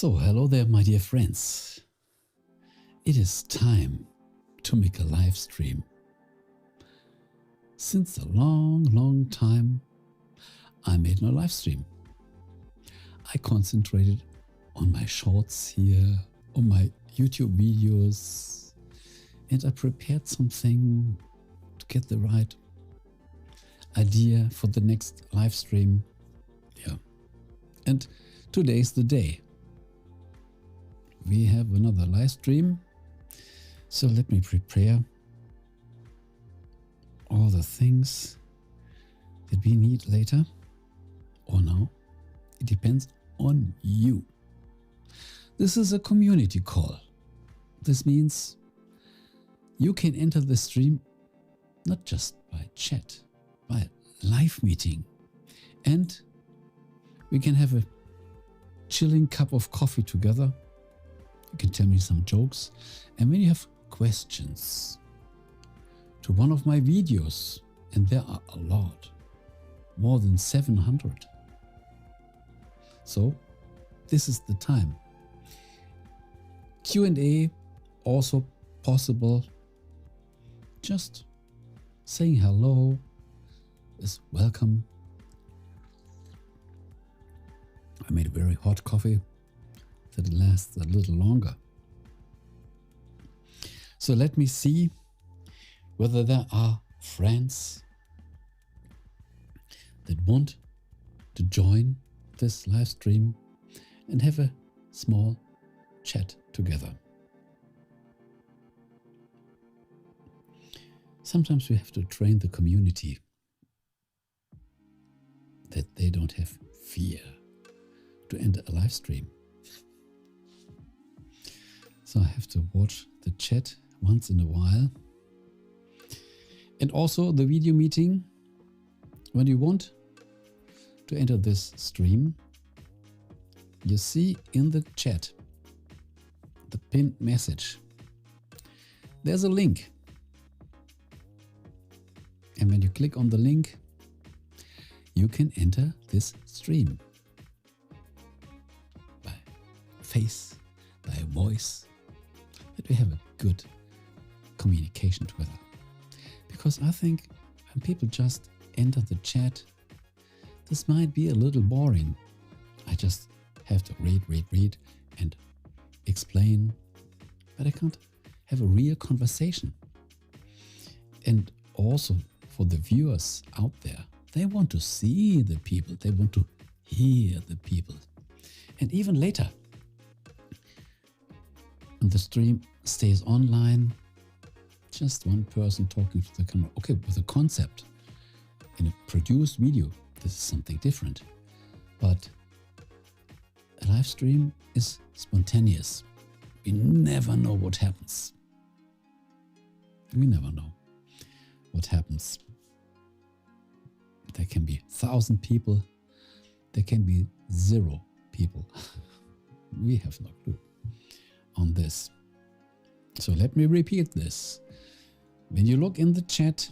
So, hello there, my dear friends. It is time to make a live stream. Since a long time, I made no live stream. I concentrated on my shorts here, on my YouTube videos, and I prepared something to get the right idea for the next live stream. Yeah. And today's the day. We have another live stream. So let me prepare all the things that we need later or now. It depends on you. This is a community call. This means you can enter the stream not just by chat, by a live meeting. And we can have a chilling cup of coffee together. You can tell me some jokes. And when you have questions to one of my videos, and there are a lot, more than 700. So this is the time. Q&A also possible. Just saying hello is welcome. I made a very hot coffee that it lasts a little longer. So let me see whether there are friends that want to join this live stream and have a small chat together. Sometimes we have to train the community that they don't have fear to enter a live stream. So I have to watch the chat once in a while. And also the video meeting, when you want to enter this stream, you see in the chat, the pinned message, there's a link. And when you click on the link, you can enter this stream by face, by voice, that we have a good communication together. Because I think when people just enter the chat, this might be a little boring. I just have to read and explain, but I can't have a real conversation. And also for the viewers out there, they want to see the people, they want to hear the people. And even later, when the stream stays online, just one person talking to the camera. Okay, with a concept in a produced video, this is something different. But a live stream is spontaneous. We never know what happens. We never know what happens. There can be 1,000 people. There can be 0 people. We have no clue on this. So let me repeat this. When you look in the chat,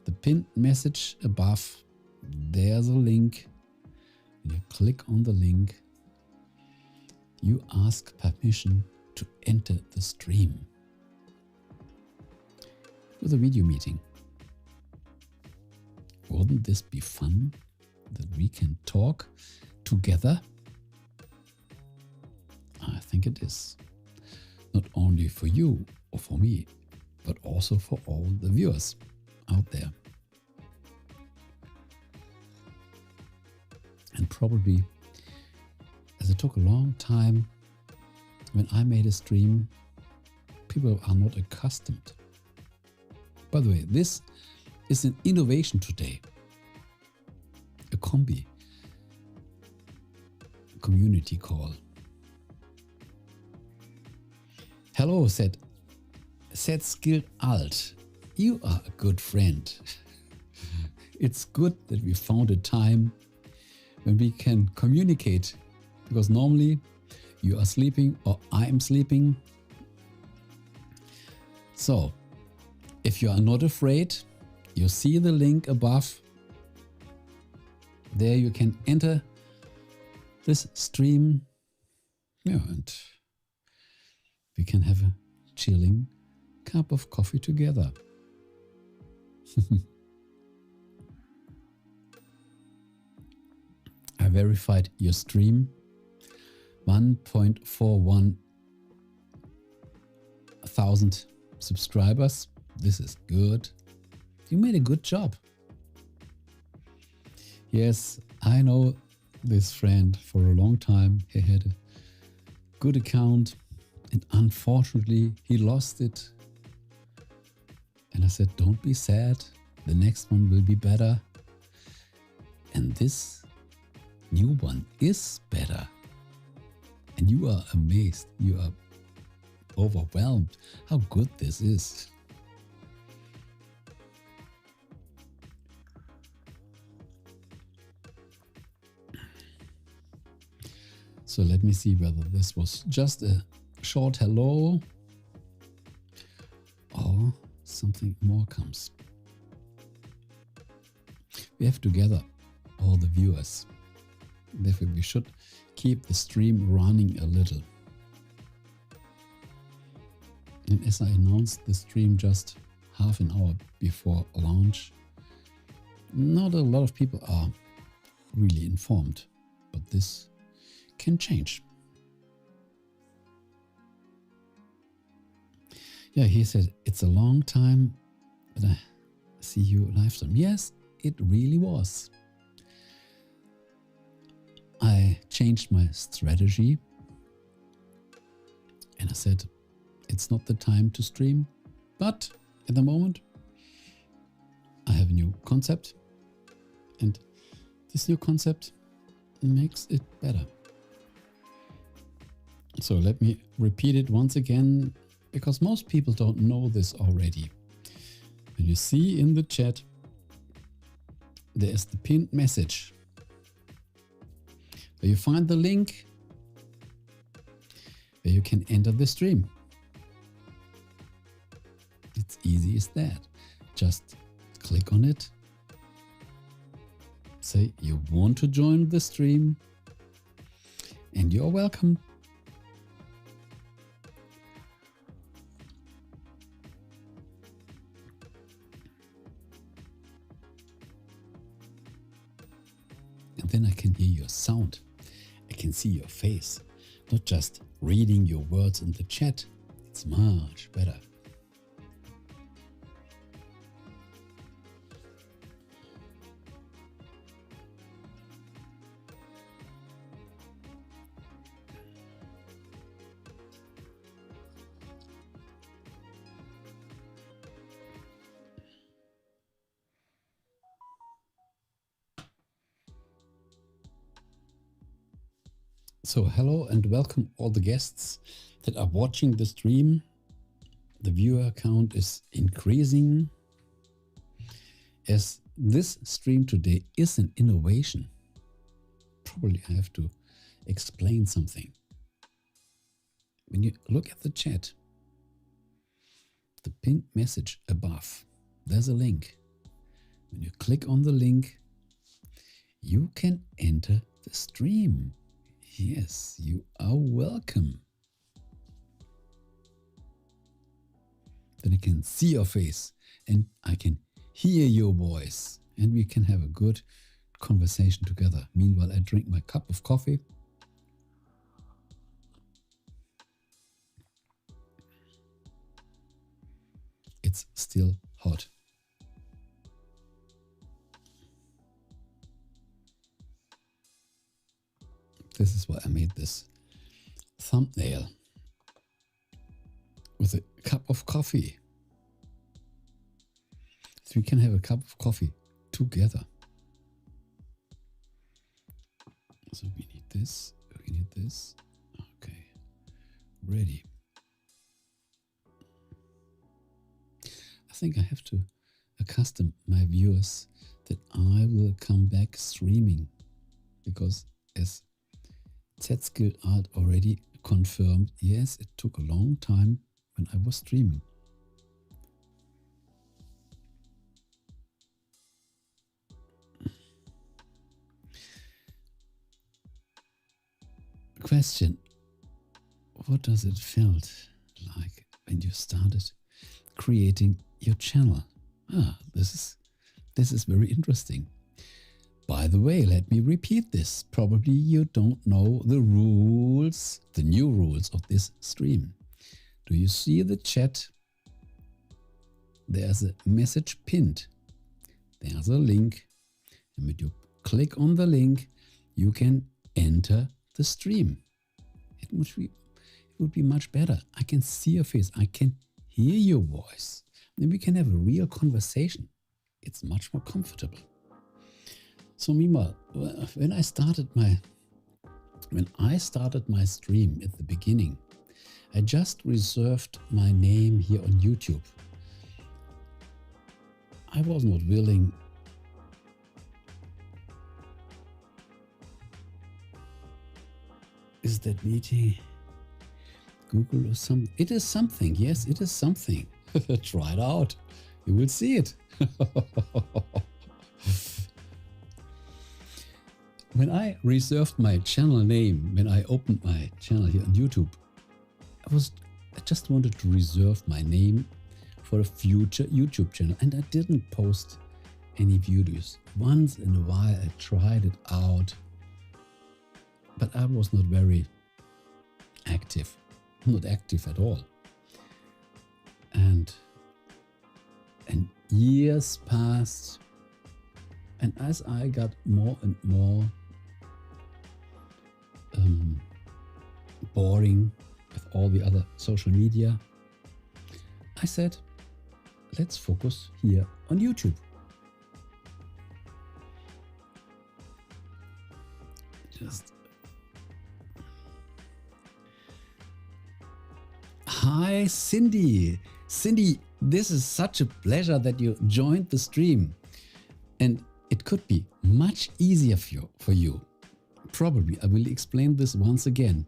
the pinned message above, there's a link. When you click on the link, you ask permission to enter the stream with a video meeting. Wouldn't this be fun that we can talk together? I think it is. Not only for you or for me, but also for all the viewers out there. And probably, as it took a long time, when I made a stream, people are not accustomed. By the way, this is an innovation today. A combi, a community call. Hello, said Skilled Alt. You are a good friend. It's good that we found a time when we can communicate, because normally you are sleeping or I am sleeping. So, if you are not afraid, you see the link above. There you can enter this stream Yeah, and we can have a chilling cup of coffee together. I verified your stream. 1.41 thousand subscribers. This is good. You made a good job. Yes, I know this friend for a long time. He had a good account and unfortunately he lost it. And I said, don't be sad. The next one will be better. And this new one is better. And you are amazed. You are overwhelmed how good this is. So let me see whether this was just a short hello or something more comes. We have together all the viewers. Therefore, we should keep the stream running a little. And as I announced the stream just half an hour before launch, not a lot of people are really informed, but this can change. Yeah, he said, it's a long time that I see you live stream. Yes, it really was. I changed my strategy and I said, it's not the time to stream, but at the moment I have a new concept and this new concept makes it better. So let me repeat it once again, because most people don't know this already. When you see in the chat, there is the pinned message where you find the link where you can enter the stream. It's easy as that. Just click on it. Say you want to join the stream and you're welcome. And then I can hear your sound. I can see your face, not just reading your words in the chat. It's much better. So hello and welcome all the guests that are watching the stream. The viewer count is increasing as this stream today is an innovation. Probably I have to explain something. When you look at the chat, the pinned message above, there's a link. When you click on the link, you can enter the stream. Yes, you are welcome. Then I can see your face and I can hear your voice and we can have a good conversation together. Meanwhile, I drink my cup of coffee. It's still hot. This is why I made this thumbnail with a cup of coffee. So we can have a cup of coffee together. So we need this, we need this. Okay, ready. I think I have to accustom my viewers that I will come back streaming, because as Z-Skilled Art already confirmed, yes, it took a long time when I was streaming. Question, what does it felt like when you started creating your channel? This is very interesting. By the way, let me repeat this. Probably you don't know the rules, the new rules of this stream. Do you see the chat? There's a message pinned. There's a link. And when you click on the link, you can enter the stream. It would be much better. I can see your face. I can hear your voice. Then we can have a real conversation. It's much more comfortable. So meanwhile, when I started my stream at the beginning, I just reserved my name here on YouTube. I was not willing Is that meeting Google or something? It is something. Yes, it is something. Try it out. You will see it. When I reserved my channel name, when I opened my channel here on YouTube, I just wanted to reserve my name for a future YouTube channel, and I didn't post any videos. Once in a while I tried it out, but I was not very active, not active at all. And years passed, and as I got more and more boring with all the other social media, I said, let's focus here on YouTube. Hi, Cindy. Cindy, this is such a pleasure that you joined the stream. And it could be much easier for you. Probably, I will explain this once again.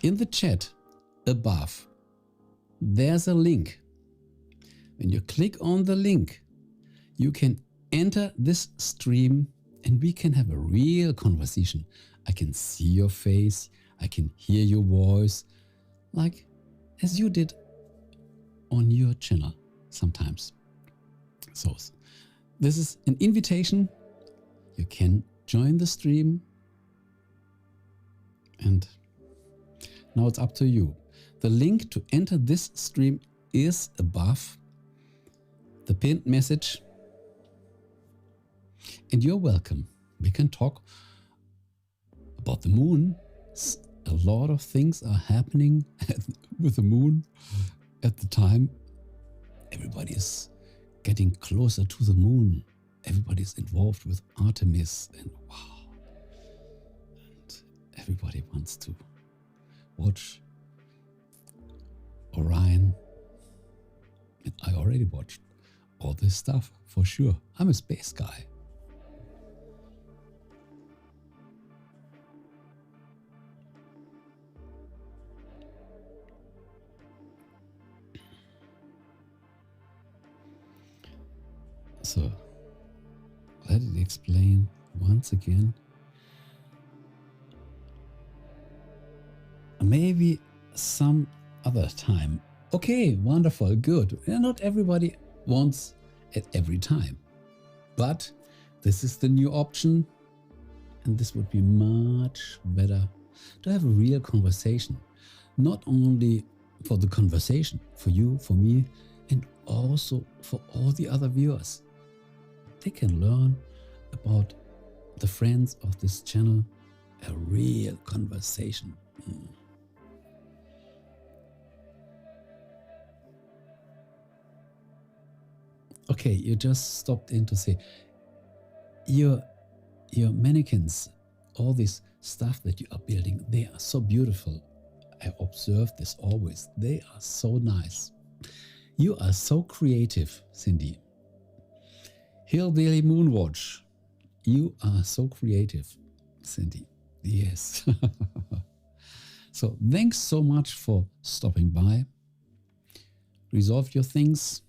In the chat above, there's a link. When you click on the link, you can enter this stream and we can have a real conversation. I can see your face, I can hear your voice, like as you did on your channel sometimes. So this is an invitation. You can join the stream, and now it's up to you. The link to enter this stream is above the pinned message, and you're welcome. We can talk about the moon. A lot of things are happening with the moon at the time. Everybody's getting closer to the moon. Everybody's involved with Artemis, and wow. And everybody wants to watch Orion. And I already watched all this stuff for sure. I'm a space guy. So let it explain once again. Maybe some other time. Okay, wonderful, good. Not everybody wants it every time. But this is the new option, and this would be much better to have a real conversation. Not only for the conversation, for you, for me, and also for all the other viewers. They can learn about the friends of this channel, a real conversation. Okay, you just stopped in to say, your mannequins, all this stuff that you are building, they are so beautiful. I observe this always. They are so nice. You are so creative, Cindy. Hillbilly Moonwatch, you are so creative, Cindy. Yes. So thanks so much for stopping by. Resolve your things.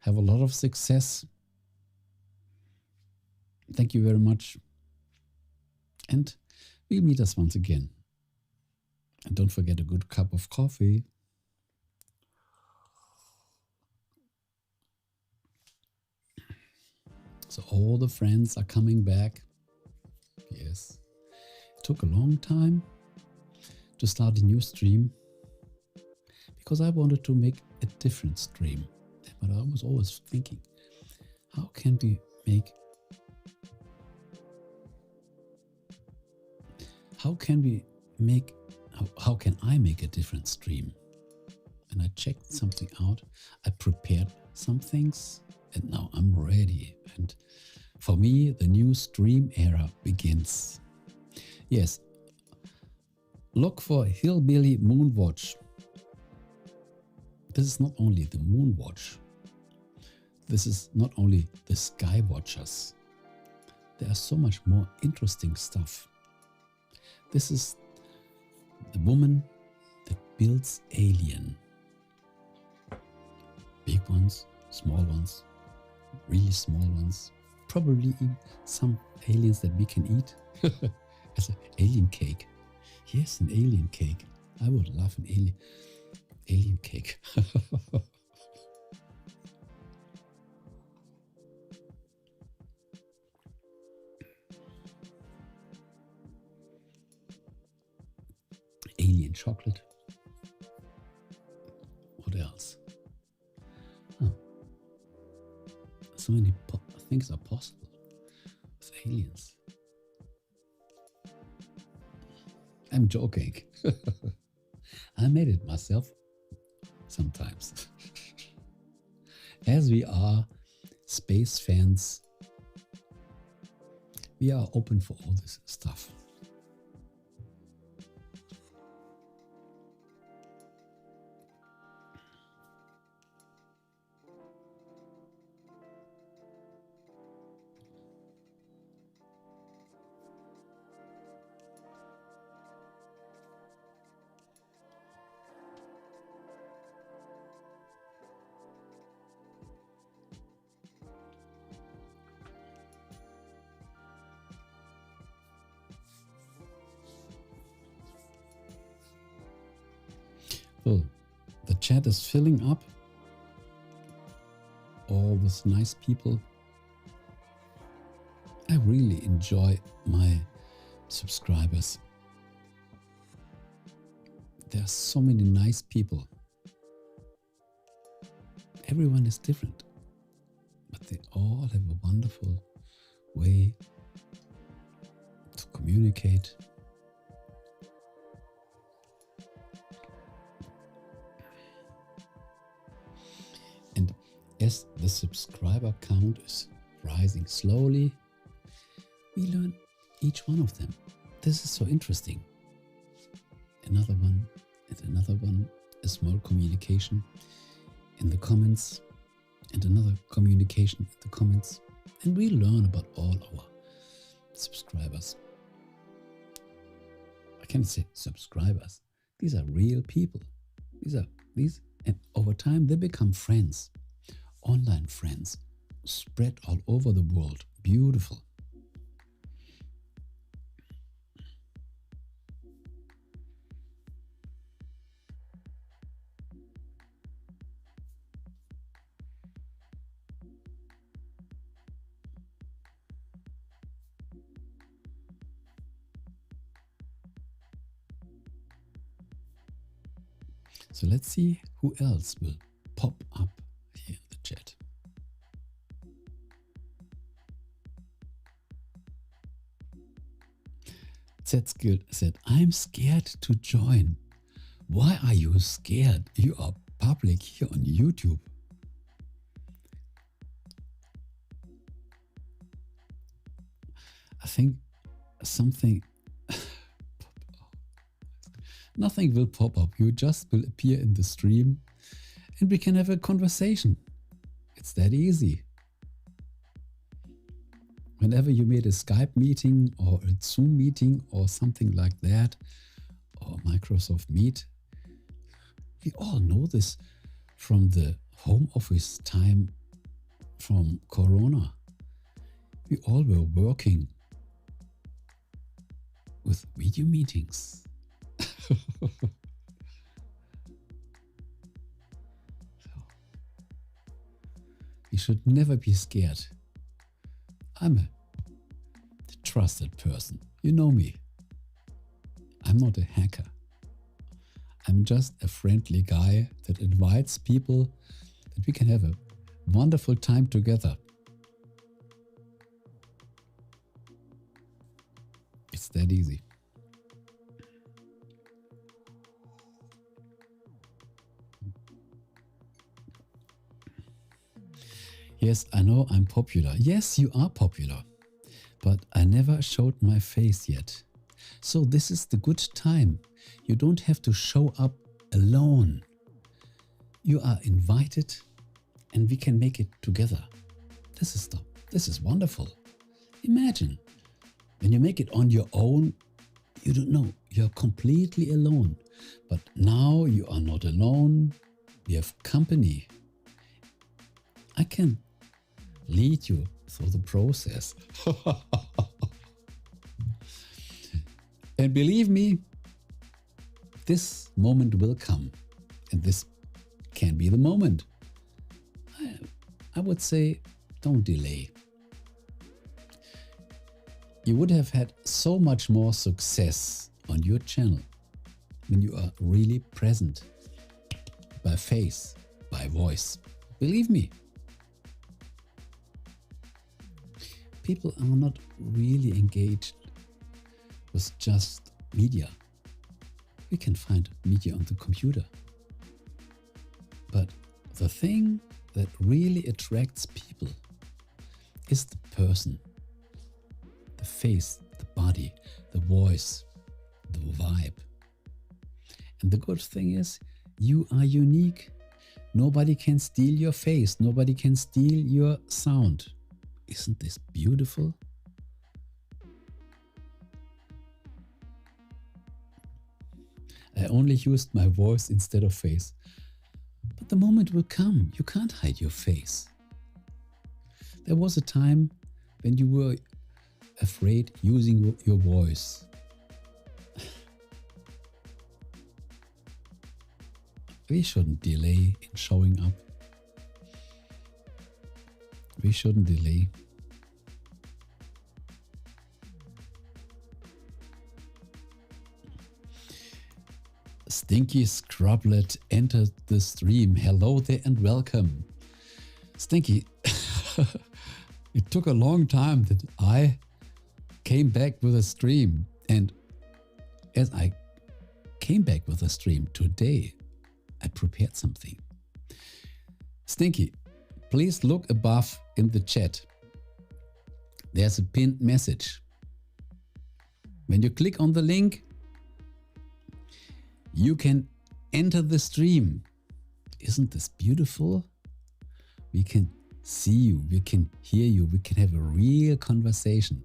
Have a lot of success. Thank you very much. And we'll meet us once again. And don't forget a good cup of coffee. So all the friends are coming back. Yes. It took a long time to start a new stream because I wanted to make a different stream. But I was always thinking, how can we make how can I make a different stream? And I checked something out. I prepared some things and now I'm ready. And for me, the new stream era begins. Yes, look for Hillbilly Moonwatch. This is not only the Moonwatch. This is not only the Sky Watchers. There are so much more interesting stuff. This is the woman that builds alien. Big ones, small ones, really small ones. Probably even some aliens that we can eat. As an alien cake. Yes, an alien cake. I would love an alien cake. Alien chocolate. What else? Oh. So many things are possible with aliens. I'm joking. I made it myself sometimes. As we are space fans, we are open for all this stuff. So the chat is filling up. All with nice people. I really enjoy my subscribers. There are so many nice people. Everyone is different, but they all have a wonderful way to communicate. And as the subscriber count is rising slowly, we learn each one of them. This is so interesting. Another one and another one, a small communication in the comments and another communication in the comments. And we learn about all our subscribers. I can't say subscribers. These are real people. These, and over time they become friends, online friends, spread all over the world. Beautiful. So let's see who else will pop up here in the chat. Zetskill said, I'm scared to join. Why are you scared? You are public here on YouTube. I think something... Nothing will pop up. You just will appear in the stream and we can have a conversation. It's that easy. Whenever you made a Skype meeting or a Zoom meeting or something like that, or Microsoft Meet, we all know this from the home office time from Corona. We all were working with video meetings. You should never be scared. I'm a trusted person. You know me. I'm not a hacker. I'm just a friendly guy that invites people that we can have a wonderful time together. It's that easy. Yes, I know I'm popular. Yes, you are popular. But I never showed my face yet. So this is the good time. You don't have to show up alone. You are invited and we can make it together. This is wonderful. Imagine, when you make it on your own, you don't know, you're completely alone. But now you are not alone, we have company. I can lead you through the process. And believe me, this moment will come. And this can be the moment. I would say, don't delay. You would have had so much more success on your channel when you are really present by face, by voice. Believe me. People are not really engaged with just media. We can find media on the computer. But the thing that really attracts people is the person, the face, the body, the voice, the vibe. And the good thing is, you are unique. Nobody can steal your face. Nobody can steal your sound. Isn't this beautiful? I only used my voice instead of face. But the moment will come. You can't hide your face. There was a time when you were afraid using your voice. We shouldn't delay in showing up. We shouldn't delay. Stinky Scrublet entered the stream. Hello there and welcome. Stinky, it took a long time that I came back with a stream. And as I came back with a stream today, I prepared something. Stinky, please look above in the chat. There's a pinned message. When you click on the link, you can enter the stream. Isn't this beautiful? We can see you, we can hear you, we can have a real conversation.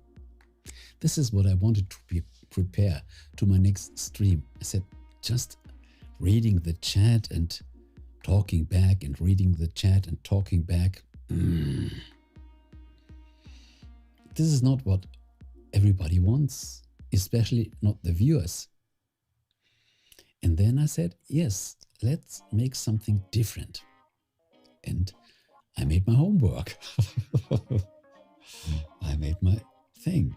This is what I wanted to prepare to my next stream. I said, just reading the chat and talking back and reading the chat and talking back. This is not what everybody wants, especially not the viewers. And then I said, yes, let's make something different. And I made my homework. I made my thing.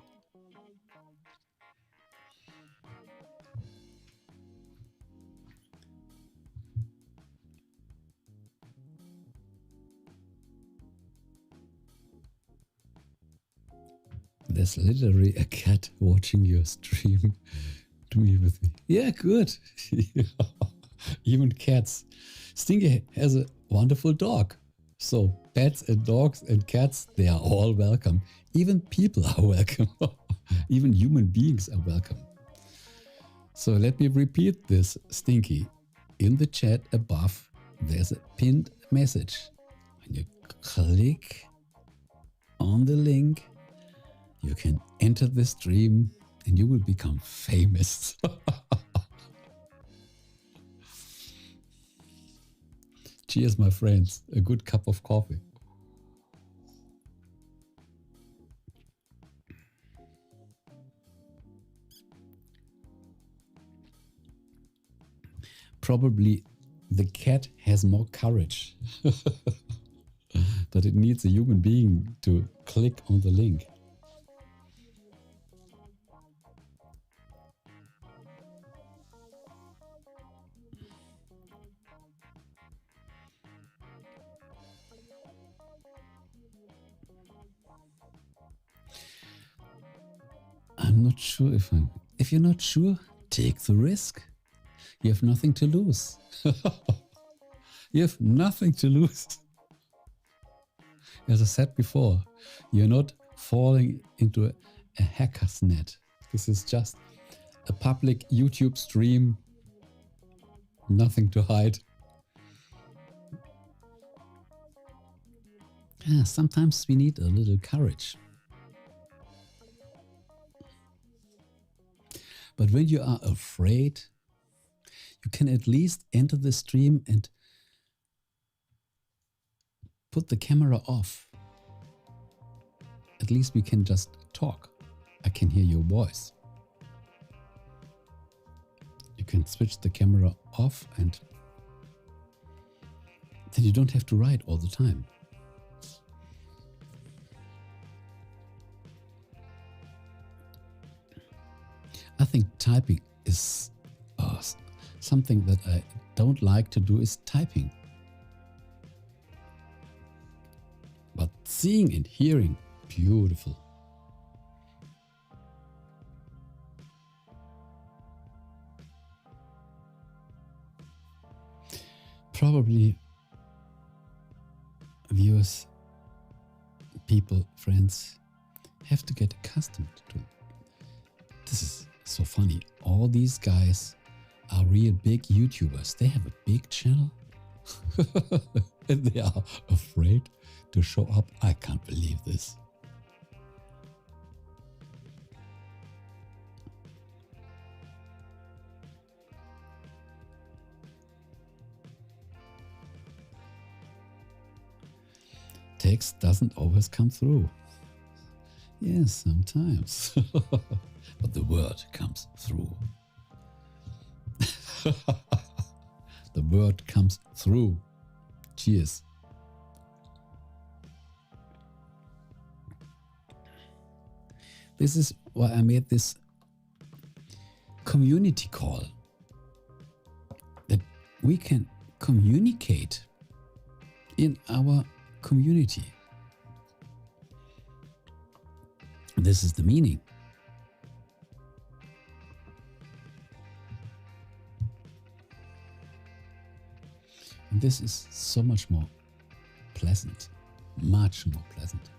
There's literally a cat watching your stream to me with me. Yeah, good. Even cats. Stinky has a wonderful dog. So pets and dogs and cats, they are all welcome. Even people are welcome. Even human beings are welcome. So let me repeat this, Stinky. In the chat above, there's a pinned message. When you click on the link, you can enter the stream and you will become famous. Cheers, my friends. A good cup of coffee. Probably the cat has more courage, but it needs a human being to click on the link. I'm not sure if you're not sure, take the risk. You have nothing to lose. You have nothing to lose. As I said before, you're not falling into a hacker's net. This is just a public YouTube stream. Nothing to hide. Yeah, sometimes we need a little courage. But when you are afraid, you can at least enter the stream and put the camera off. At least we can just talk. I can hear your voice. You can switch the camera off and then you don't have to write all the time. I think typing is something that I don't like to do is typing. But seeing and hearing, beautiful. Probably viewers, people, friends have to get accustomed to it. This is so funny. All these guys are real big YouTubers. They have a big channel and they are afraid to show up. I can't believe this. Text doesn't always come through. Yes, sometimes. But the word comes through. The word comes through. Cheers. This is why I made this community call. That we can communicate in our community. This is the meaning. And this is so much more pleasant, much more pleasant.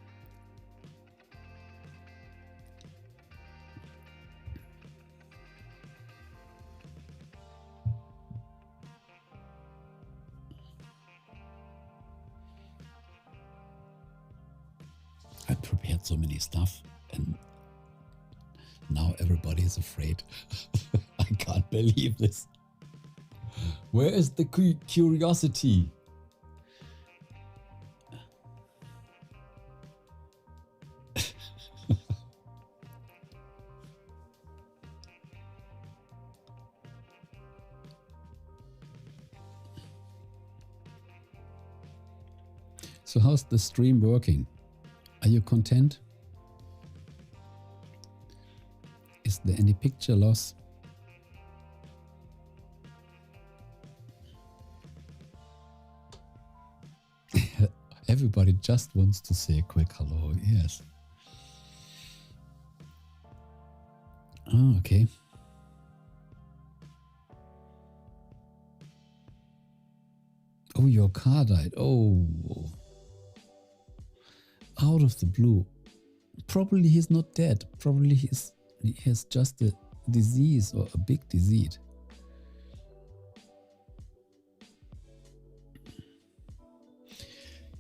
I prepared so many stuff and now everybody is afraid. I can't believe this. Where is the curiosity? So how's the stream working? Are you content? Is there any picture loss? Everybody just wants to say a quick hello. Yes. Oh, okay. Oh, your car died. Oh. Out of the blue. Probably he's not dead. Probably he has just a disease or a big disease.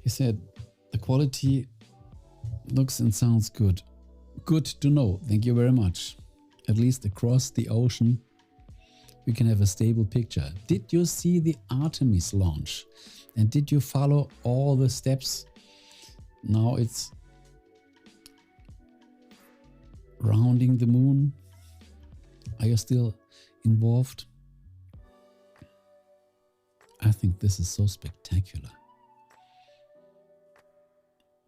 He said, the quality looks and sounds good. Good to know. Thank you very much. At least across the ocean, we can have a stable picture. Did you see the Artemis launch? And did you follow all the steps? Now it's rounding the moon. Are you still involved? I think this is so spectacular.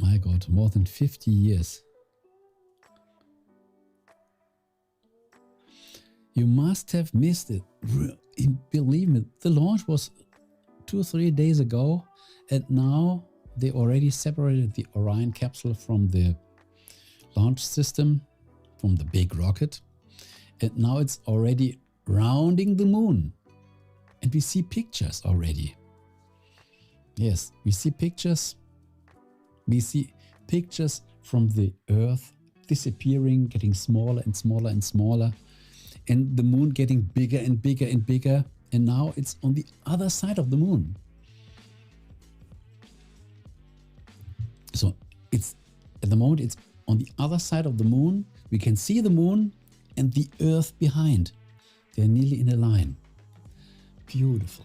My God, more than 50 years. You must have missed it. Believe me, the launch was 2 or 3 days ago, and now they already separated the Orion capsule from the launch system, from the big rocket, and now it's already rounding the moon. And we see pictures already. Yes, we see pictures. We see pictures from the Earth disappearing, getting smaller and smaller and smaller, and the moon getting bigger and bigger and bigger. And now it's on the other side of the moon. So it's at the moment it's on the other side of the moon. We can see the moon and the Earth behind. They're nearly in a line. Beautiful.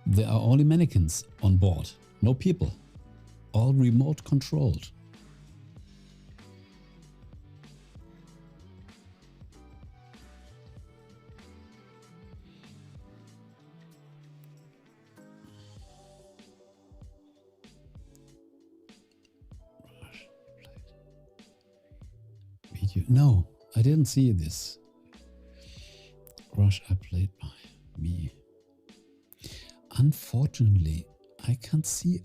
There are only mannequins on board, no people, all remote controlled. Video. No, I didn't see this. Rush played by me. Unfortunately, I can't see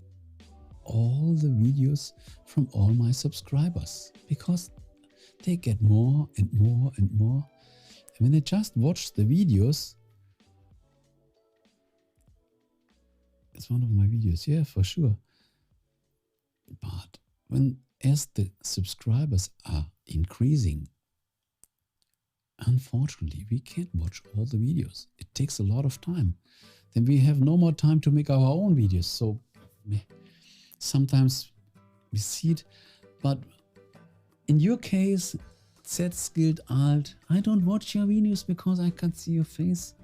all the videos from all my subscribers because they get more and more and more. And when I just watch the videos, it's one of my videos, yeah, for sure. But as the subscribers are increasing, unfortunately, we can't watch all the videos. It takes a lot of time. Then we have no more time to make our own videos. So sometimes we see it. But in your case, Z skilled alt, I don't watch your videos because I can't see your face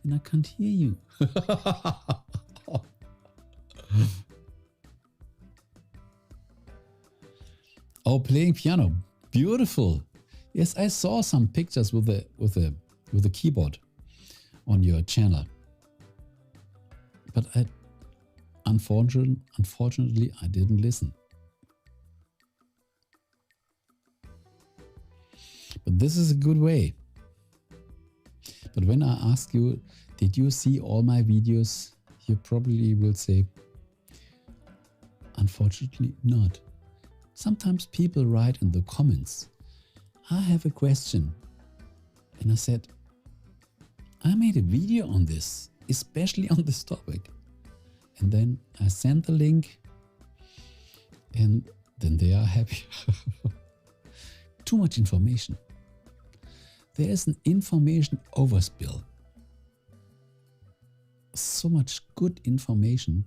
and I can't hear you. Oh, playing piano. Beautiful. Yes, I saw some pictures with the keyboard on your channel. But unfortunately, I didn't listen. But this is a good way. But when I ask you, did you see all my videos? You probably will say, unfortunately not. Sometimes people write in the comments, I have a question. And I said, I made a video on this, especially on this topic. And then I sent the link and then they are happy. Too much information. There is an information overspill. So much good information.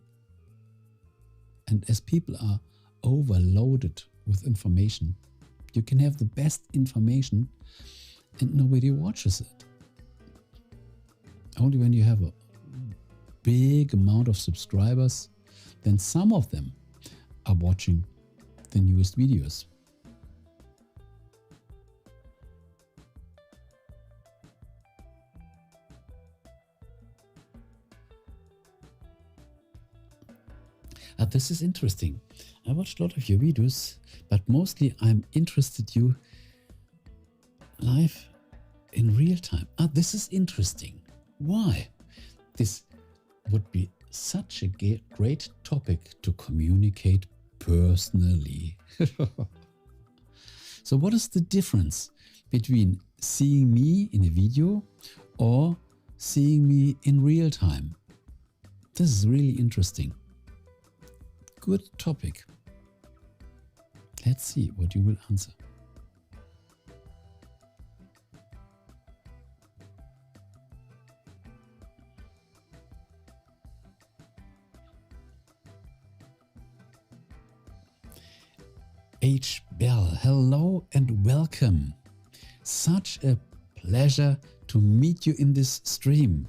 And as people are overloaded with information, you can have the best information and nobody watches it. Only when you have a big amount of subscribers, then some of them are watching the newest videos. This is interesting. I watched a lot of your videos, but mostly I'm interested you live in real time. This is interesting. Why? This would be such a great topic to communicate personally. So what is the difference between seeing me in a video or seeing me in real time? This is really interesting. Good topic. Let's see what you will answer. H. Bell, hello and welcome. Such a pleasure to meet you in this stream.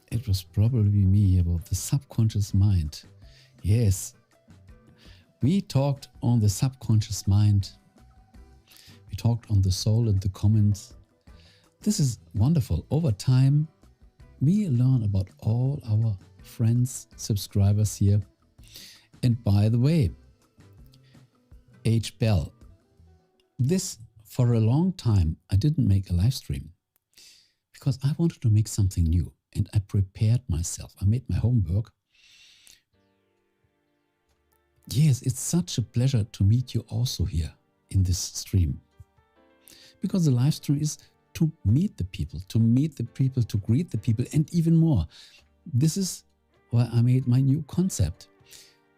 It was probably me about the subconscious mind. Yes, we talked on the subconscious mind. We talked on the soul and the comments. This is wonderful. Over time, we learn about all our friends, subscribers here. And by the way, H. Bell, this for a long time, I didn't make a live stream because I wanted to make something new and I prepared myself. I made my homework. Yes, it's such a pleasure to meet you also here in this stream, because the live stream is to meet the people, to greet the people, and even more. This is why I made my new concept.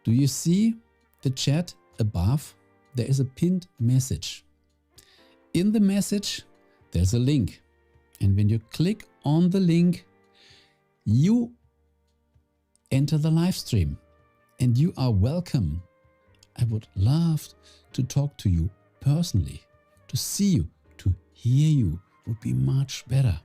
Do you see the chat above? There is a pinned message. In the message, there's a link. And when you click on the link, you enter the live stream and you are welcome. I would love to talk to you personally, to see you, to hear you would be much better.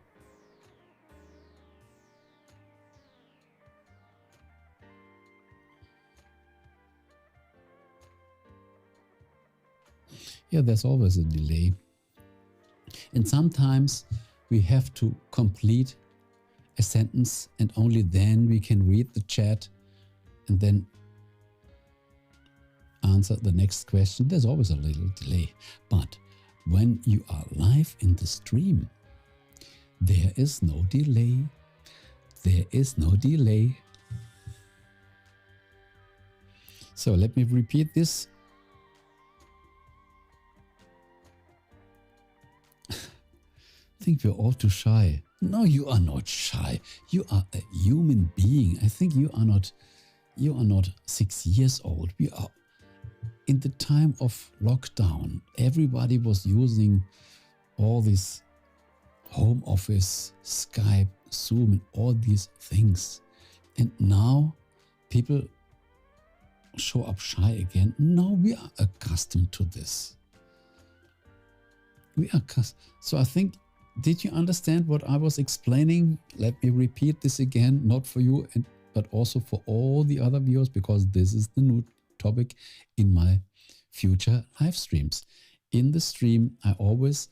Yeah, there's always a delay. And sometimes we have to complete a sentence and only then we can read the chat and then answer the next question. There's always a little delay. But when you are live in the stream, there is no delay. There is no delay. So let me repeat this. I think we're all too shy. No, you are not shy. You are a human being. I think you are not 6 years old. We are in the time of lockdown. Everybody was using all this home office, Skype, Zoom, and all these things. And now people show up shy again. No, we are accustomed to this. So I think, did you understand what I was explaining? Let me repeat this again, not for you, but also for all the other viewers, because this is the new topic in my future live streams. In the stream, I always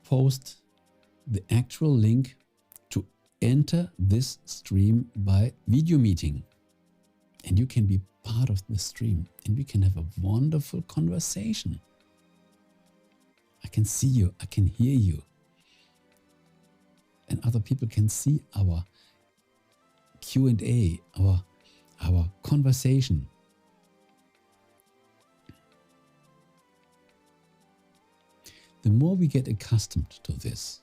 post the actual link to enter this stream by video meeting. And you can be part of the stream and we can have a wonderful conversation. I can see you, I can hear you. And other people can see our Q&A, our conversation. The more we get accustomed to this,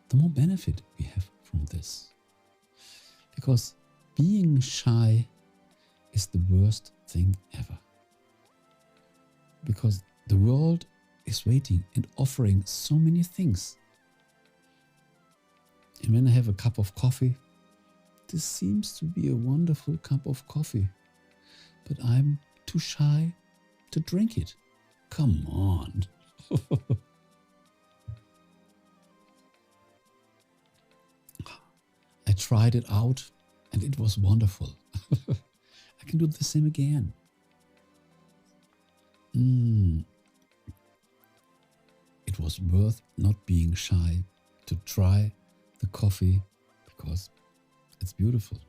the more benefit we have from this. Because being shy is the worst thing ever. Because the world is waiting and offering so many things. And when I have a cup of coffee, this seems to be a wonderful cup of coffee, but I'm too shy to drink it. Come on. I tried it out and it was wonderful. I can do the same again. It was worth not being shy to try the coffee because it's beautiful.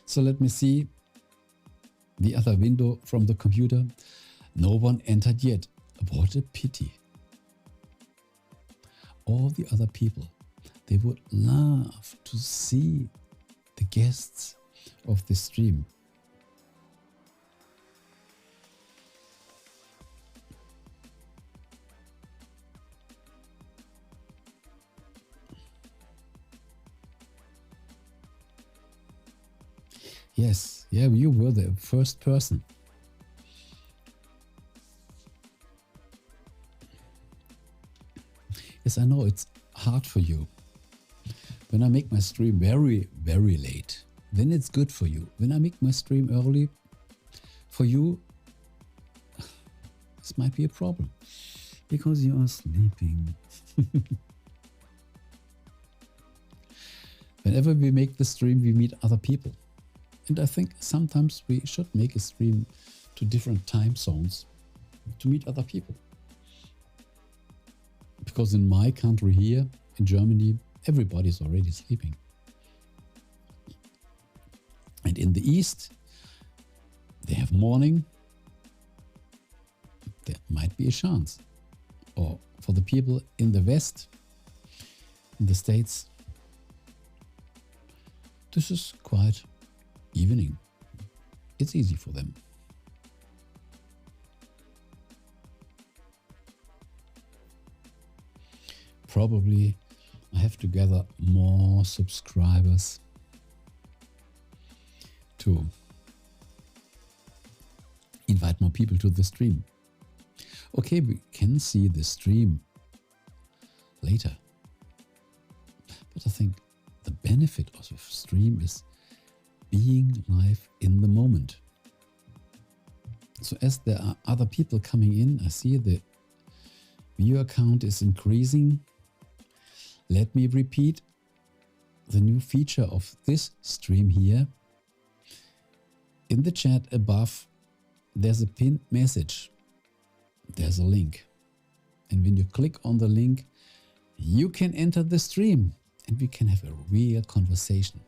So let me see the other window from the computer. No one entered yet. What a pity. All the other people, they would love to see the guests of the stream. Yes, yeah, you were the first person. Yes, I know it's hard for you. When I make my stream very, very late, then it's good for you. When I make my stream early, for you, this might be a problem because you are sleeping. Whenever we make the stream, we meet other people. And I think sometimes we should make a stream to different time zones to meet other people. Because in my country here, in Germany, everybody's already sleeping. And in the East, they have morning. There might be a chance. Or for the people in the West, in the States, this is quite evening. It's easy for them. Probably I have to gather more subscribers to invite more people to the stream. Okay, we can see the stream later. But I think the benefit of a stream is being live in the moment. So as there are other people coming in, I see the viewer count is increasing. Let me repeat the new feature of this stream here. In the chat above, there's a pinned message. There's a link. And when you click on the link, you can enter the stream and we can have a real conversation.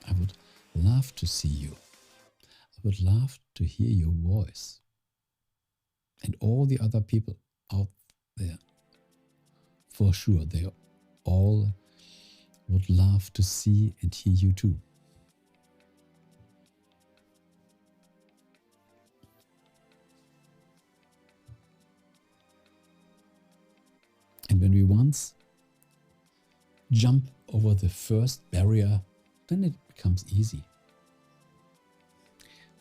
I would love to see you. I would love to hear your voice. And all the other people out there, for sure, they all would love to see and hear you too. And when we once jump over the first barrier, then it becomes easy.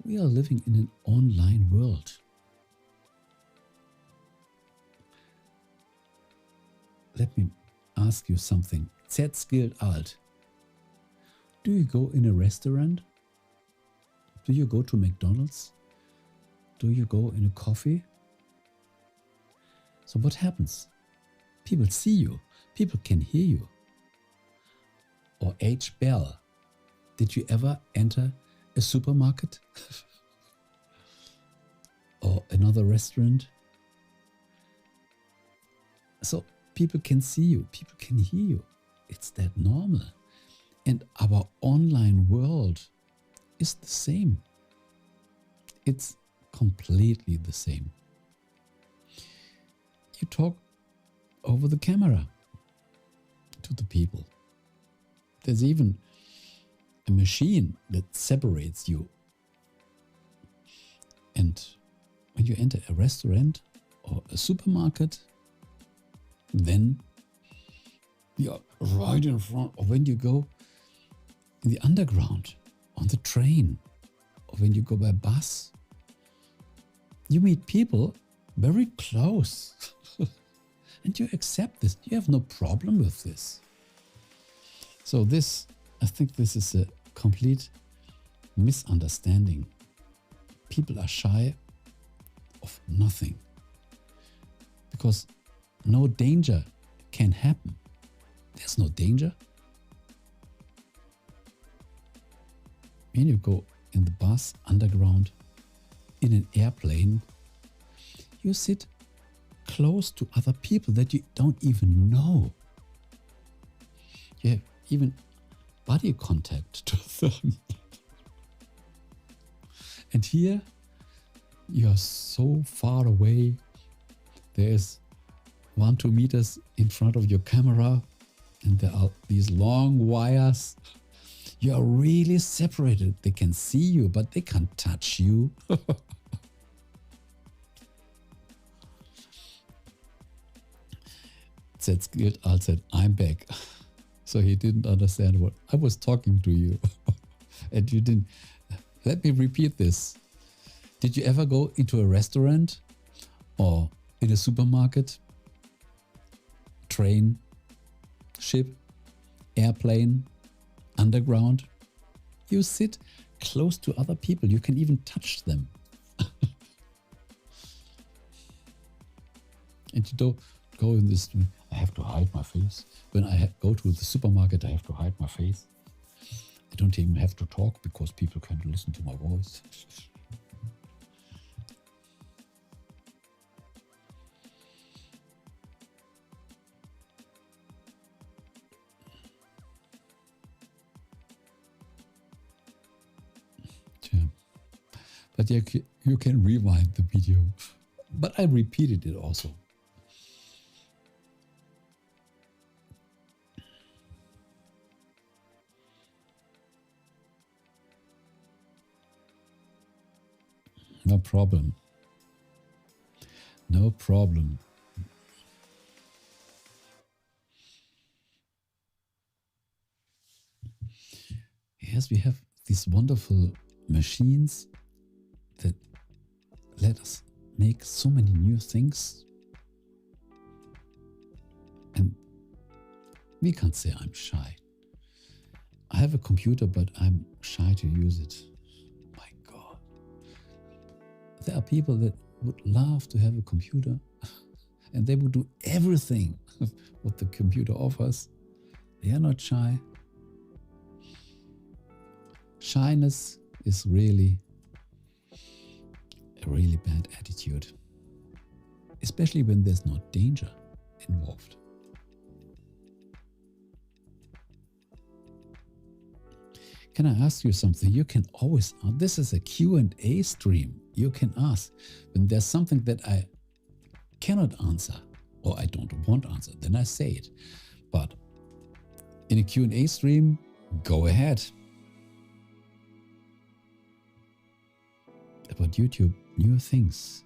We are living in an online world. Let me ask you something. Zets gilt alt. Do you go in a restaurant? Do you go to McDonald's? Do you go in a coffee? So what happens? People see you. People can hear you. Or H. Bell. Did you ever enter a supermarket? Or another restaurant? So people can see you. People can hear you. It's that normal. And our online world is the same. It's completely the same. You talk over the camera to the people. There's even a machine that separates you. And when you enter a restaurant or a supermarket, then you're right in front. Or when you go in the underground, on the train, or when you go by bus, you meet people very close. And you accept this. You have no problem with this. So I think this is a complete misunderstanding. People are shy of nothing. Because no danger can happen. There's no danger. When you go in the bus, underground, in an airplane, you sit close to other people that you don't even know. You have even body contact to them. And here, you are so far away. There is 1-2 meters in front of your camera, and there are these long wires. You are really separated. They can see you, but they can't touch you. That's good. I said, I'm back. So he didn't understand what I was talking to you. And you didn't. Let me repeat this. Did you ever go into a restaurant or in a supermarket, train, ship, airplane, underground? You sit close to other people. You can even touch them. And you don't go in this, I have to hide my face. When I go to the supermarket, I have to hide my face. I don't even have to talk because people can't listen to my voice. But you can rewind the video. But I repeated it also. No problem. No problem. Yes, we have these wonderful machines that let us make so many new things. And we can't say I'm shy. I have a computer, but I'm shy to use it. My God. There are people that would love to have a computer and they would do everything what the computer offers. They are not shy. Shyness is really a really bad attitude, especially when there's no danger involved. Can I ask you something? You can always, this is a Q&A stream. You can ask when there's something that I cannot answer or I don't want to answer, then I say it. But in a Q&A stream, go ahead. About YouTube, new things.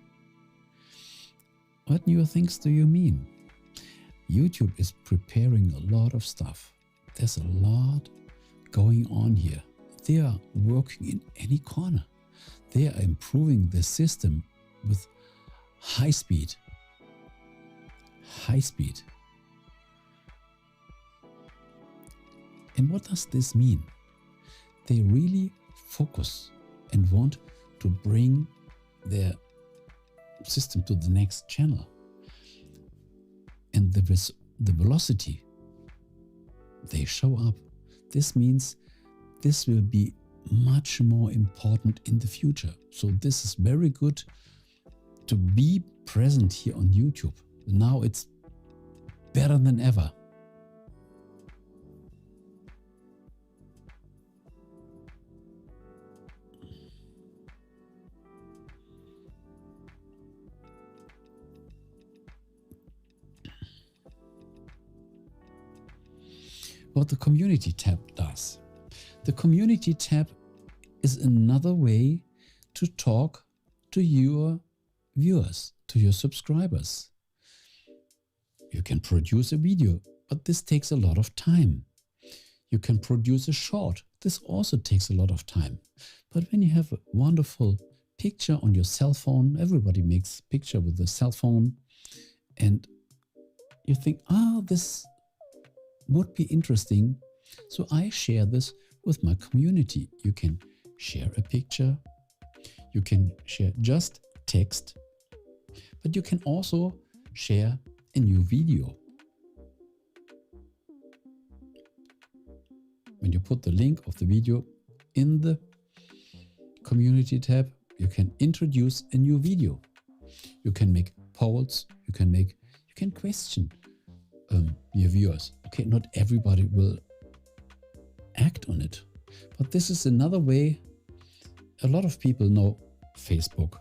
What new things do you mean? YouTube is preparing a lot of stuff. There's a lot going on here. They are working in any corner. They are improving the system with high speed. High speed. And what does this mean? They really focus and want to bring their system to the next channel. And the velocity they show up. This means this will be much more important in the future. So this is very good to be present here on YouTube. Now it's better than ever. What the community tab does. The community tab is another way to talk to your viewers, to your subscribers. You can produce a video, but this takes a lot of time. You can produce a short. This also takes a lot of time. But when you have a wonderful picture on your cell phone, everybody makes picture with a cell phone, and you think, this would be interesting, so I share this with my community. You can share a picture, you can share just text, but you can also share a new video. When you put the link of the video in the community tab, you can introduce a new video. You can make polls, you can question your viewers. Okay, not everybody will act on it, but this is another way. A lot of people know Facebook,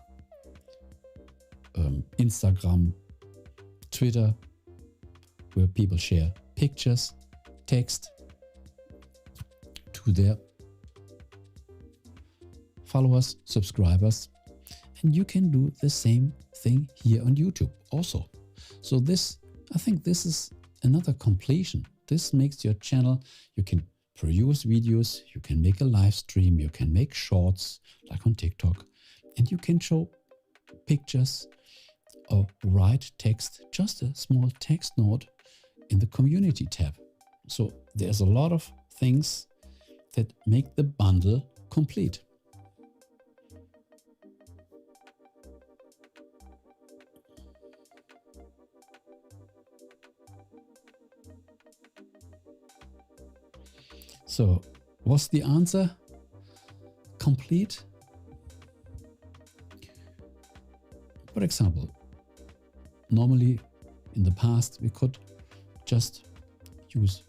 Instagram, Twitter, where people share pictures, text to their followers, subscribers, and you can do the same thing here on YouTube also. So I think this is another completion. This makes your channel, you can produce videos, you can make a live stream, you can make shorts like on TikTok, and you can show pictures or write text, just a small text note in the community tab. So there's a lot of things that make the bundle complete. So, was the answer complete? For example, normally in the past we could just use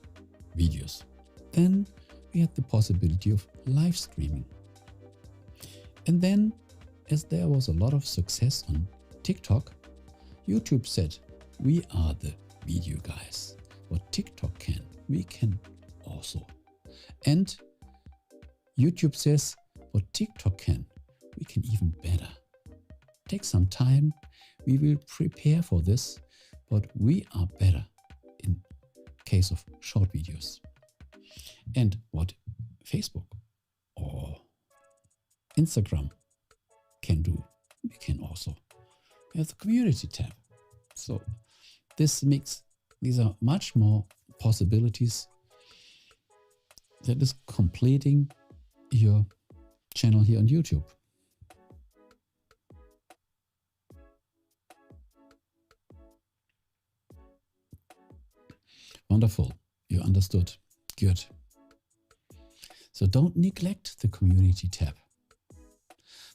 videos. Then we had the possibility of live streaming. And then as there was a lot of success on TikTok, YouTube said, we are the video guys. What TikTok can, we can also. And YouTube says, what TikTok can, we can even better. Take some time, we will prepare for this, but we are better in case of short videos. And what Facebook or Instagram can do, we can also. We have the community tab. So these are much more possibilities that is completing your channel here on YouTube. Wonderful. You understood. Good. So don't neglect the community tab.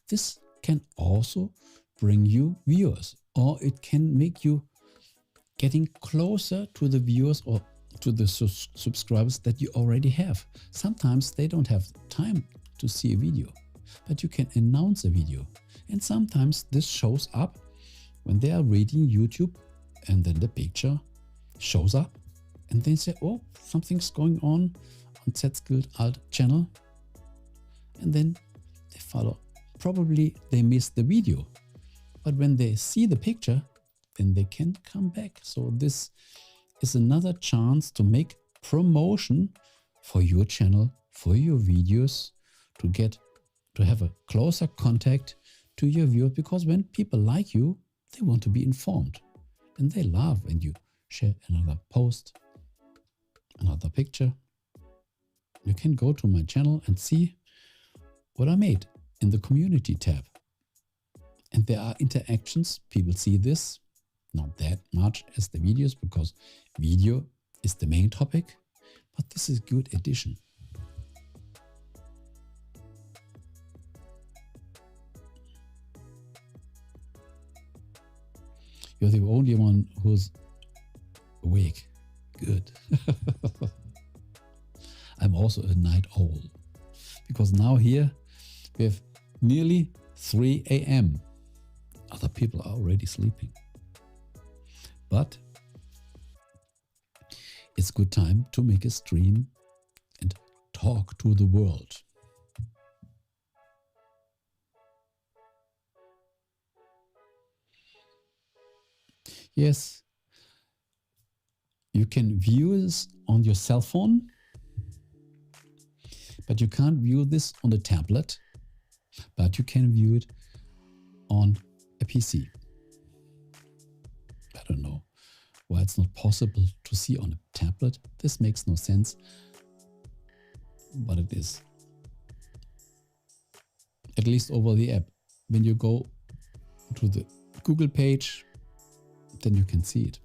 This can also bring you viewers, or it can make you getting closer to the viewers or to the subscribers that you already have. Sometimes they don't have time to see a video, but you can announce a video. And sometimes this shows up when they are reading YouTube, and then the picture shows up and they say, oh, something's going on Z-Skilled Alt channel. And then they follow. Probably they missed the video, but when they see the picture, then they can come back. So this is another chance to make promotion for your channel, for your videos, to have a closer contact to your viewers, because when people like you, they want to be informed and they love when you share another post, another picture. You can go to my channel and see what I made in the community tab. And there are interactions. People see this, not that much as the videos, because video is the main topic, but this is a good addition. You're the only one who's awake. Good. I'm also a night owl, because now here we have nearly 3 a.m. Other people are already sleeping. But it's good time to make a stream and talk to the world. Yes, you can view this on your cell phone, but you can't view this on the tablet, but you can view it on a PC. I don't know why it's not possible to see on a tablet. This makes no sense, but it is. At least over the app. When you go to the Google page, then you can see it.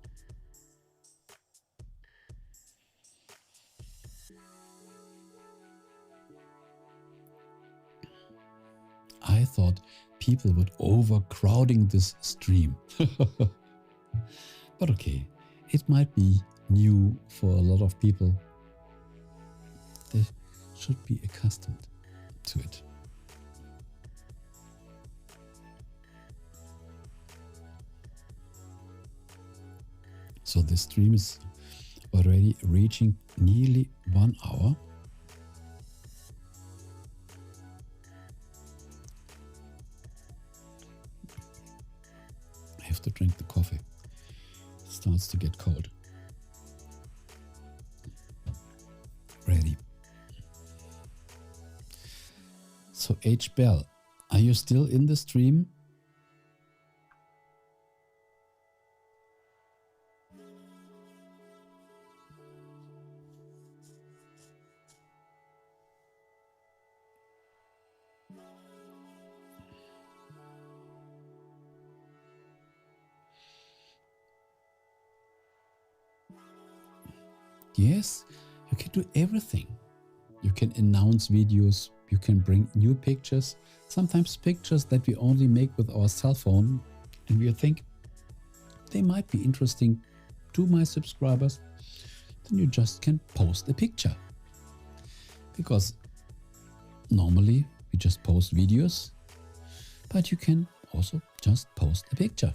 I thought people would overcrowding this stream. But okay, it might be new for a lot of people. They should be accustomed to it. So the stream is already reaching nearly 1 hour. I have to drink the coffee. It starts to get cold. Ready. So H. Bell, are you still in the stream? Yes, you can do everything. You can announce videos, you can bring new pictures, sometimes pictures that we only make with our cell phone, and we think they might be interesting to my subscribers. Then you just can post a picture. Because normally we just post videos, But you can also just post a picture.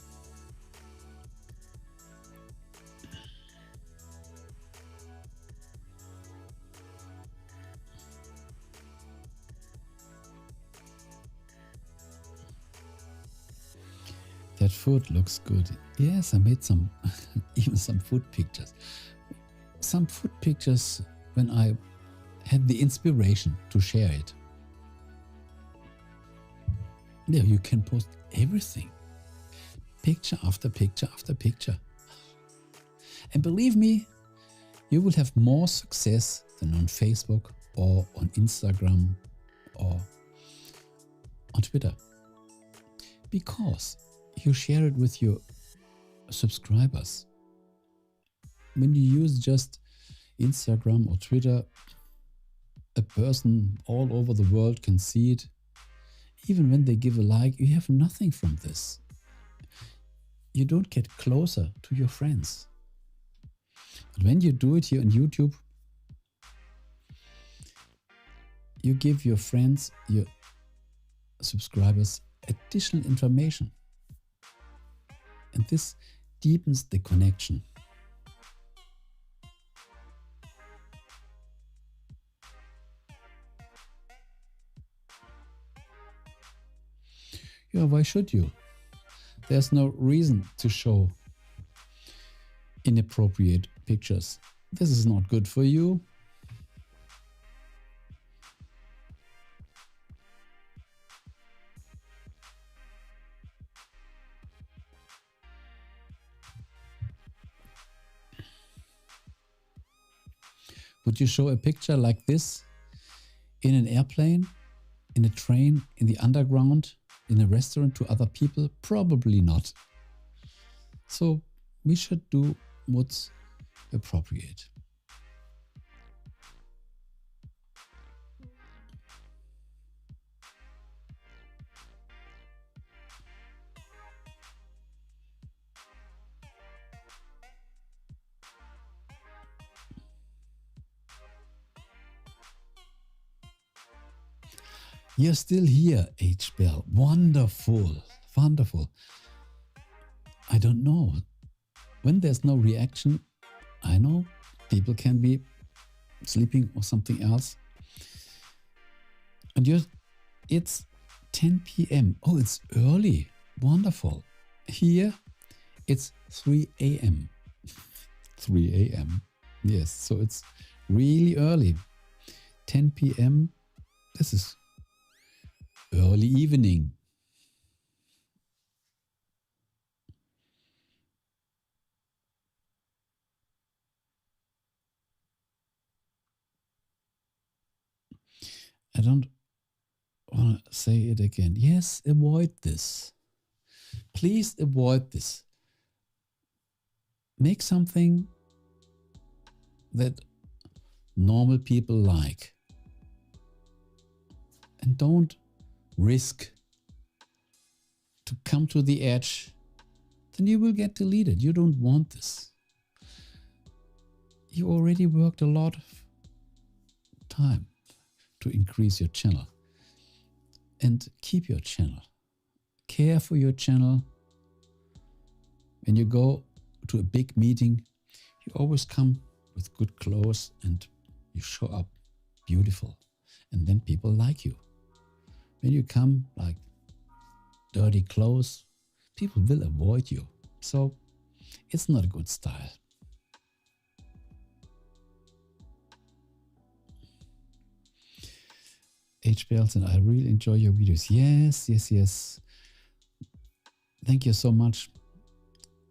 That food looks good. Yes, I made some, even some food pictures. Some food pictures when I had the inspiration to share it. There you can post everything. Picture after picture after picture. And believe me, you will have more success than on Facebook or on Instagram or on Twitter. Because you share it with your subscribers. When you use just Instagram or Twitter, a person all over the world can see it. Even when they give a like, you have nothing from this. You don't get closer to your friends. But when you do it here on YouTube, you give your friends, your subscribers, additional information. And this deepens the connection. Yeah, why should you? There's no reason to show inappropriate pictures. This is not good for you. Would you show a picture like this in an airplane, in a train, in the underground, in a restaurant to other people? Probably not. So we should do what's appropriate. You're still here, H. Bell. Wonderful, wonderful. I don't know. When there's no reaction, I know people can be sleeping or something else. And it's 10 p.m. Oh, it's early. Wonderful. Here, it's 3 a.m. 3 a.m. Yes, so it's really early. 10 p.m. This is early evening. I don't want to say it again. Yes, avoid this. Please avoid this. Make something that normal people like. And don't risk to come to the edge. Then you will get deleted. You don't want this. You already worked a lot of time to increase your channel. And keep your channel. Care for your channel. When you go to a big meeting, you always come with good clothes and you show up beautiful. And then people like you. When you come like dirty clothes, people will avoid you. So it's not a good style. H. Belson, I really enjoy your videos. Yes, yes, yes. Thank you so much.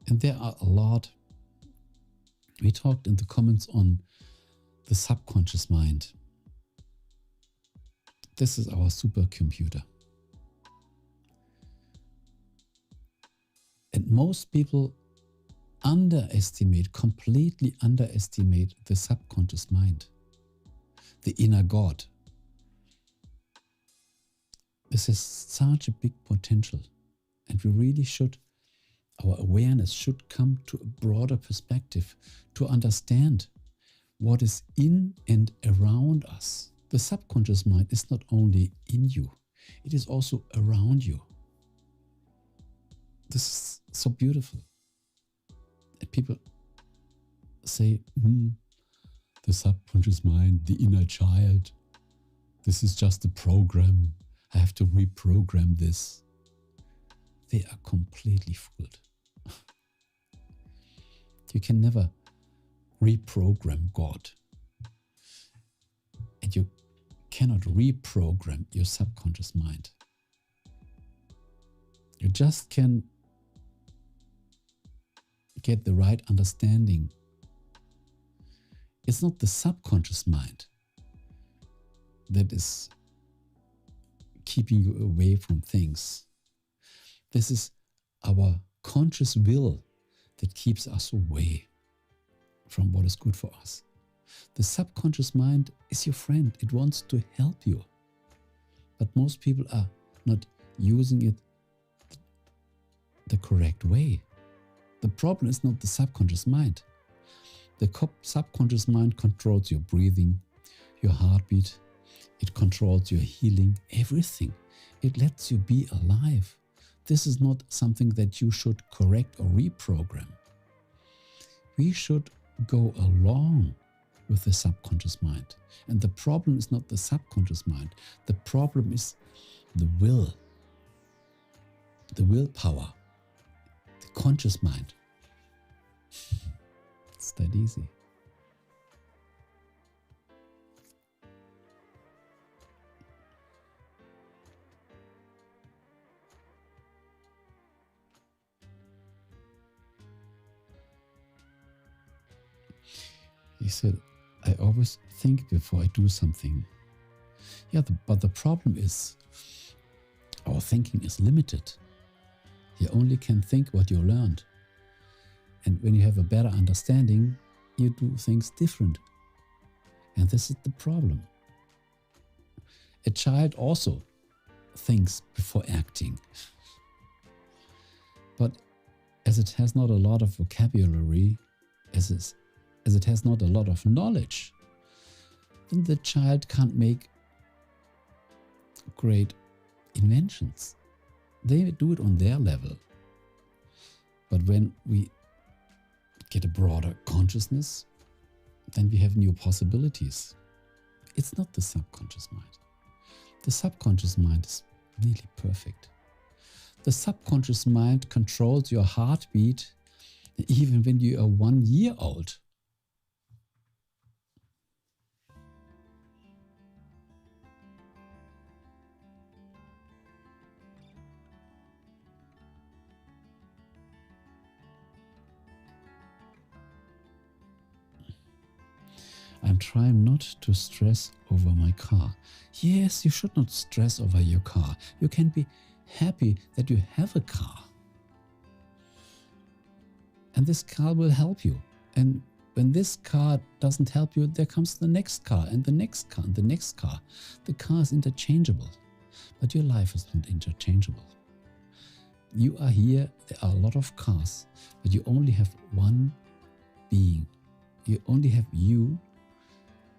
And there are a lot. We talked in the comments on the subconscious mind. This is our supercomputer. And most people completely underestimate the subconscious mind, the inner God. This has such a big potential, and we really should, our awareness should come to a broader perspective to understand what is in and around us. The subconscious mind is not only in you, it is also around you. This is so beautiful. And people say, the subconscious mind, the inner child, this is just a program. I have to reprogram this. They are completely fooled. You can never reprogram God. And you cannot reprogram your subconscious mind. You just can get the right understanding. It's not the subconscious mind that is keeping you away from things. This is our conscious will that keeps us away from what is good for us. The subconscious mind is your friend. It wants to help you. But most people are not using it the correct way. The problem is not the subconscious mind. The subconscious mind controls your breathing, your heartbeat. It controls your healing, everything. It lets you be alive. This is not something that you should correct or reprogram. We should go along with the subconscious mind. And the problem is not the subconscious mind. The problem is the will, the willpower, the conscious mind. It's that easy. He said, I always think before I do something. Yeah, but the problem is our thinking is limited. You only can think what you learned. And when you have a better understanding, you do things different. And this is the problem. A child also thinks before acting. But as it has not a lot of vocabulary, as it has not a lot of knowledge, then the child can't make great inventions. They do it on their level. But when we get a broader consciousness, then we have new possibilities. It's not the subconscious mind. The subconscious mind is nearly perfect. The subconscious mind controls your heartbeat even when you are 1 year old. I'm trying not to stress over my car. Yes, you should not stress over your car. You can be happy that you have a car. And this car will help you. And when this car doesn't help you, there comes the next car and the next car and the next car. The car is interchangeable, but your life is not interchangeable. You are here, there are a lot of cars, but you only have one being. You only have you.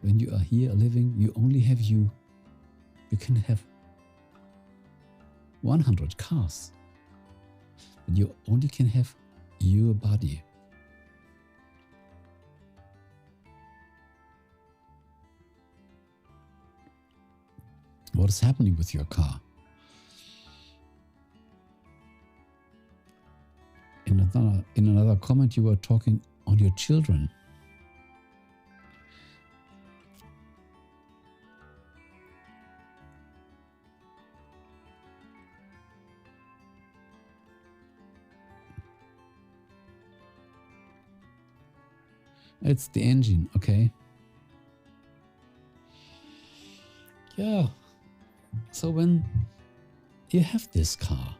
When you are here living, you only have you. You can have 100 cars, but you only can have your body. What is happening with your car? In another comment, you were talking on your children. It's the engine, okay? Yeah. So when you have this car,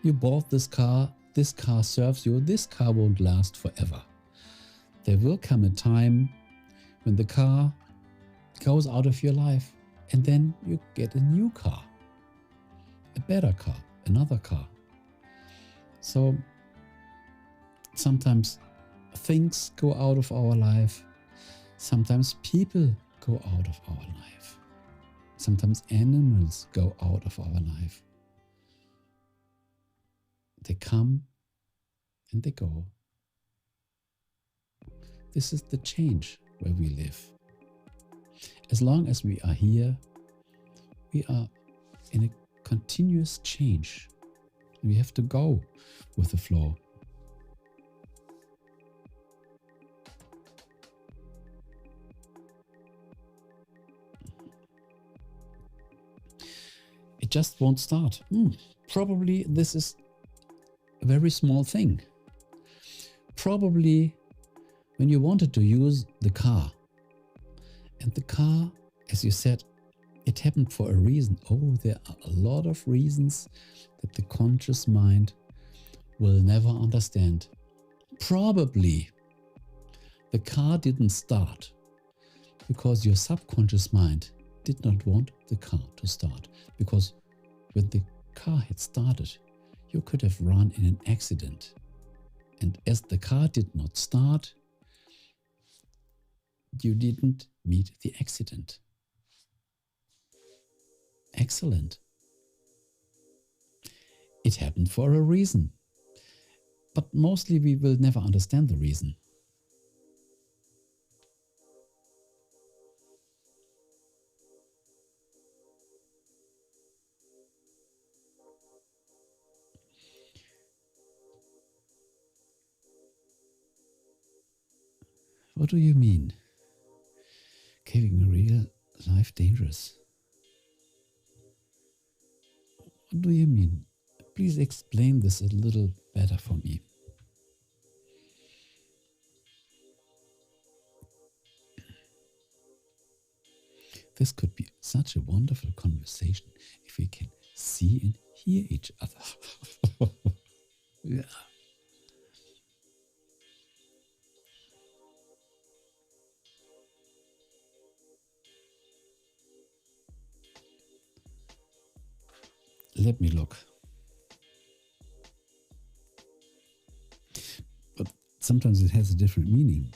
you bought this car serves you, this car won't last forever. There will come a time when the car goes out of your life and then you get a new car, a better car, another car. So sometimes things go out of our life. Sometimes people go out of our life. Sometimes animals go out of our life. They come and they go. This is the change where we live. As long as we are here, we are in a continuous change. We have to go with the flow. It just won't start. Probably this is a very small thing. Probably when you wanted to use the car, and the car, as you said, it happened for a reason. Oh, there are a lot of reasons that the conscious mind will never understand. Probably the car didn't start because your subconscious mind did not want the car to start. Because when the car had started, you could have run in an accident. And as the car did not start, you didn't meet the accident. Excellent. It happened for a reason. But mostly we will never understand the reason. What do you mean? Caving in real life dangerous? What do you mean? Please explain this a little better for me. This could be such a wonderful conversation if we can see and hear each other. Yeah. Let me look. But sometimes it has a different meaning.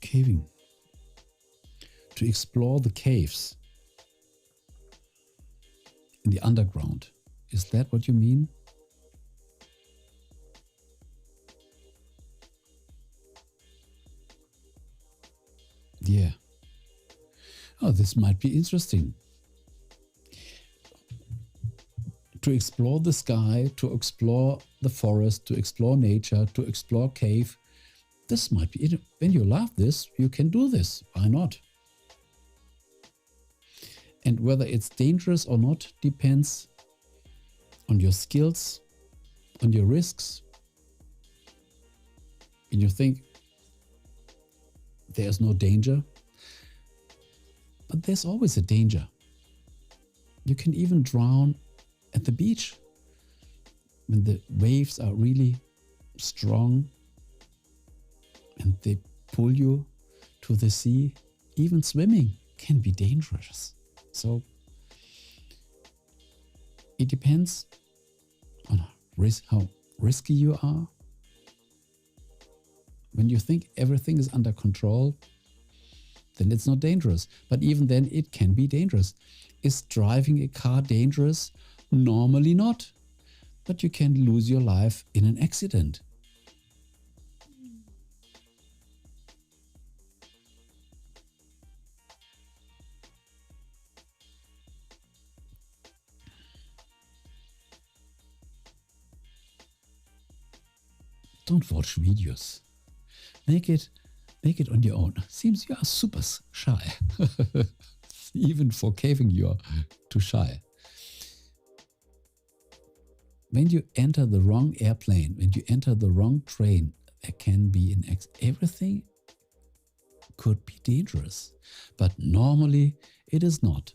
Caving. To explore the caves in the underground. Is that what you mean? Yeah. Oh, this might be interesting. To explore the sky, to explore the forest, to explore nature, to explore cave. This might be it. When you love this, you can do this. Why not? And whether it's dangerous or not depends on your skills, on your risks. When you think there's no danger, but there's always a danger. You can even drown at the beach when the waves are really strong and they pull you to the sea. Even swimming can be dangerous. So it depends on how risky you are. When you think everything is under control, then it's not dangerous. But even then, it can be dangerous. Is driving a car dangerous? Normally not. But you can lose your life in an accident. Don't watch videos. Make it on your own. Seems you are super shy. Even for caving, you are too shy. When you enter the wrong airplane, when you enter the wrong train, there can be an accident. Everything could be dangerous, but normally it is not.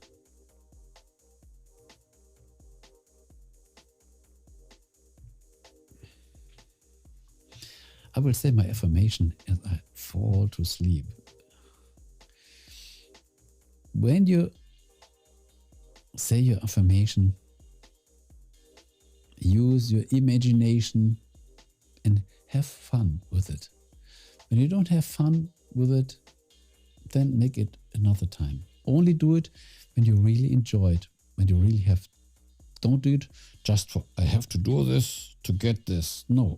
I will say my affirmation as I fall to sleep. When you say your affirmation, use your imagination and have fun with it. When you don't have fun with it, then make it another time. Only do it when you really enjoy it, when you really have. Don't do it just for, I have to do this to get this. No.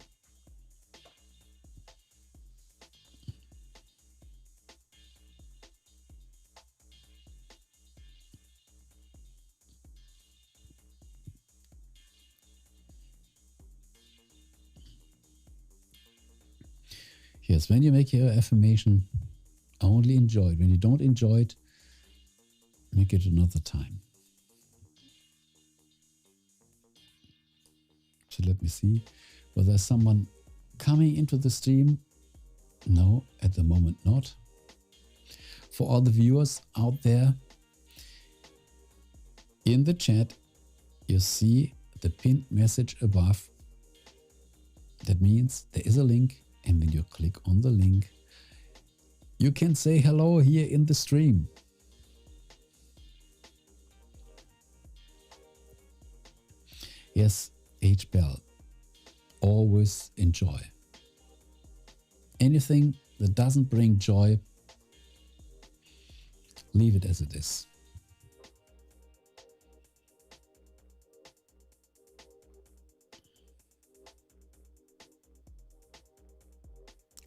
Yes, when you make your affirmation, only enjoy it. When you don't enjoy it, make it another time. So let me see. Was there someone coming into the stream? No, at the moment not. For all the viewers out there, in the chat, you see the pinned message above. That means there is a link, and when you click on the link, you can say hello here in the stream. Yes, H. Bell, always enjoy. Anything that doesn't bring joy, leave it as it is.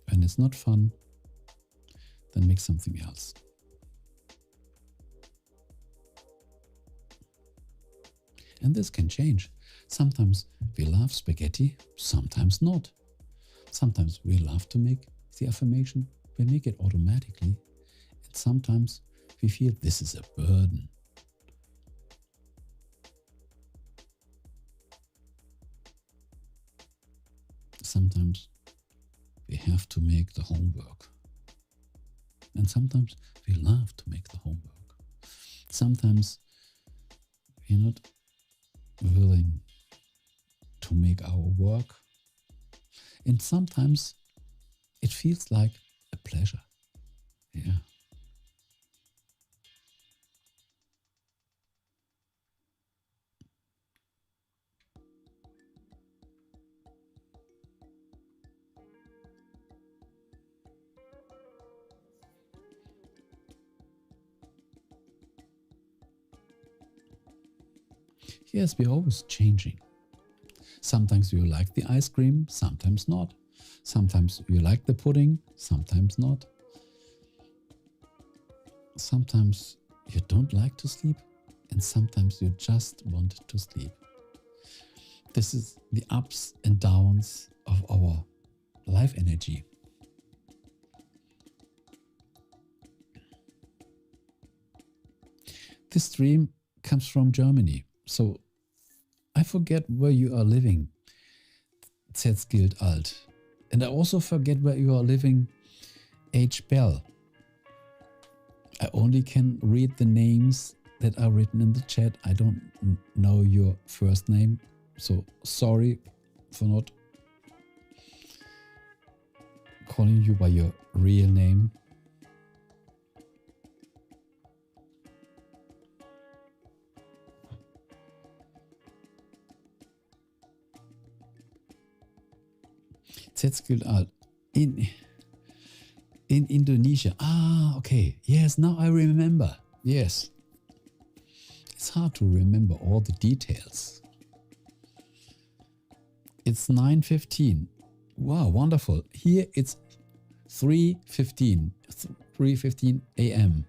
When it's not fun, then make something else. And this can change. Sometimes we love spaghetti, sometimes not. Sometimes we love to make the affirmation, we make it automatically. And sometimes we feel this is a burden. Sometimes we have to make the homework. And sometimes we love to make the homework. Sometimes we're not willing to make our work. And sometimes it feels like a pleasure. Yeah. Yes, we're always changing. Sometimes you like the ice cream, sometimes not. Sometimes you like the pudding, sometimes not. Sometimes you don't like to sleep, and sometimes you just want to sleep. This is the ups and downs of our life energy. This stream comes from Germany, so I forget where you are living, Z gilt alt. And I also forget where you are living, H. Bell. I only can read the names that are written in the chat. I don't know your first name, so sorry for not calling you by your real name. Z gilt alt. In Indonesia. Ah, okay. Yes, now I remember. Yes. It's hard to remember all the details. It's 9:15. Wow, wonderful. Here it's 3:15 a.m.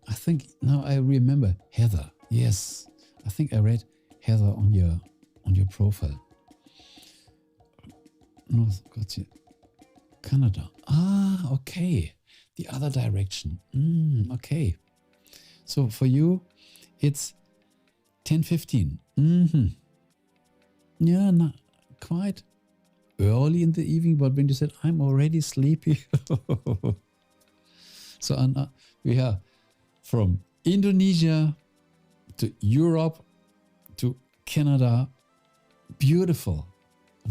I think now I remember Heather. Yes, I think I read Heather on your profile. North Canada. Ah, okay. The other direction. Okay. So for you, it's 10:15. Yeah, not quite early in the evening, but when you said I'm already sleepy. So we have from Indonesia to Europe to Canada. Beautiful.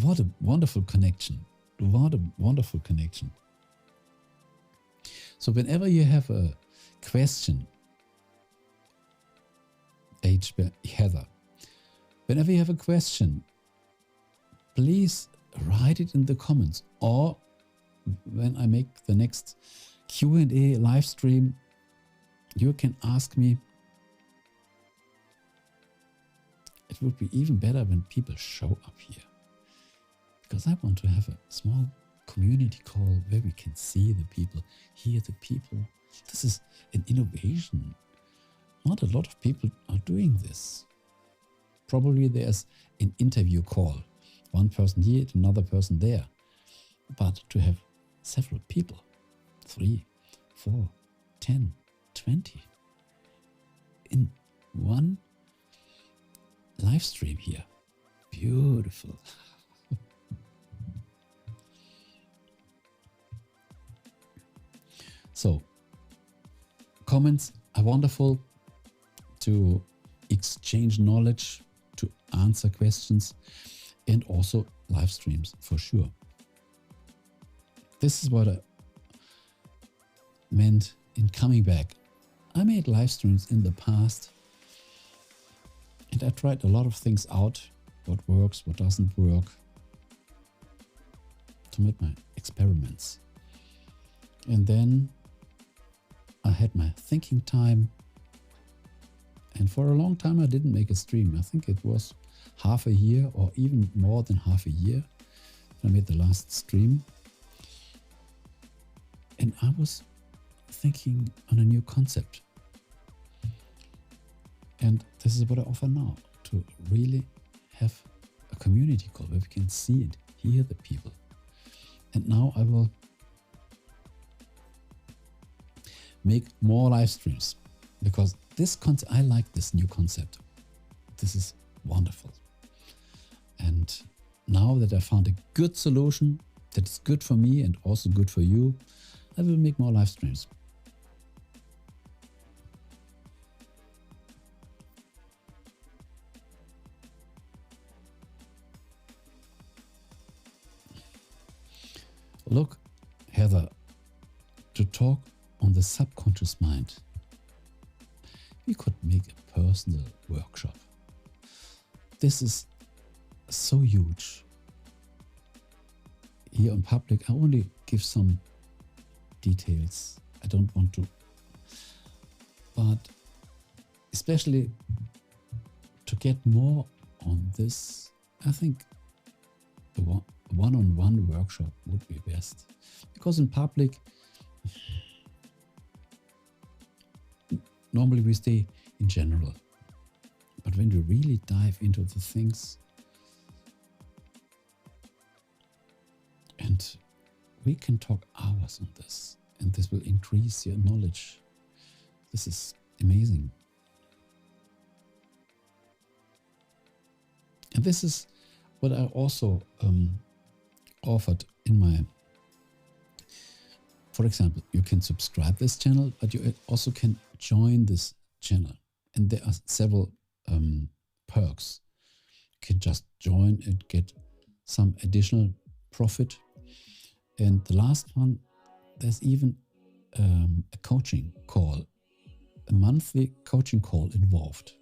What a wonderful connection. What a wonderful connection. So whenever you have a question Heather. Whenever you have a question, please write it in the comments, or when I make the next Q&A live stream, you can ask me. It would be even better when people show up here, because I want to have a small community call where we can see the people, hear the people. This is an innovation. Not a lot of people are doing this. Probably there's an interview call. One person here, another person there. But to have several people, 3, 4, 10, 20, in one live stream here. Beautiful. So, comments are wonderful to exchange knowledge, to answer questions, and also live streams for sure. This is what I meant in coming back. I made live streams in the past, and I tried a lot of things out, what works, what doesn't work, to make my experiments. And then I had my thinking time, and for a long time I didn't make a stream. I think it was half a year or even more than half a year I made the last stream. And I was thinking on a new concept. And this is what I offer now, to really have a community call where we can see and hear the people. And now I will make more live streams, because this concept, I like this new concept. This is wonderful. And now that I found a good solution that is good for me and also good for you, I will make more live streams. Look, Heather, to talk on the subconscious mind, we could make a personal workshop. This is so huge. Here in public, I only give some details. I don't want to, but especially to get more on this, I think the one-on-one workshop would be best, because in public normally we stay in general, but when we really dive into the things, and we can talk hours on this, and this will increase your knowledge. This is amazing. And this is what I also offered in my, for example, you can subscribe this channel, but you also can join this channel. And there are several perks. You can just join and get some additional profit. And the last one, there's even a coaching call, a monthly coaching call involved.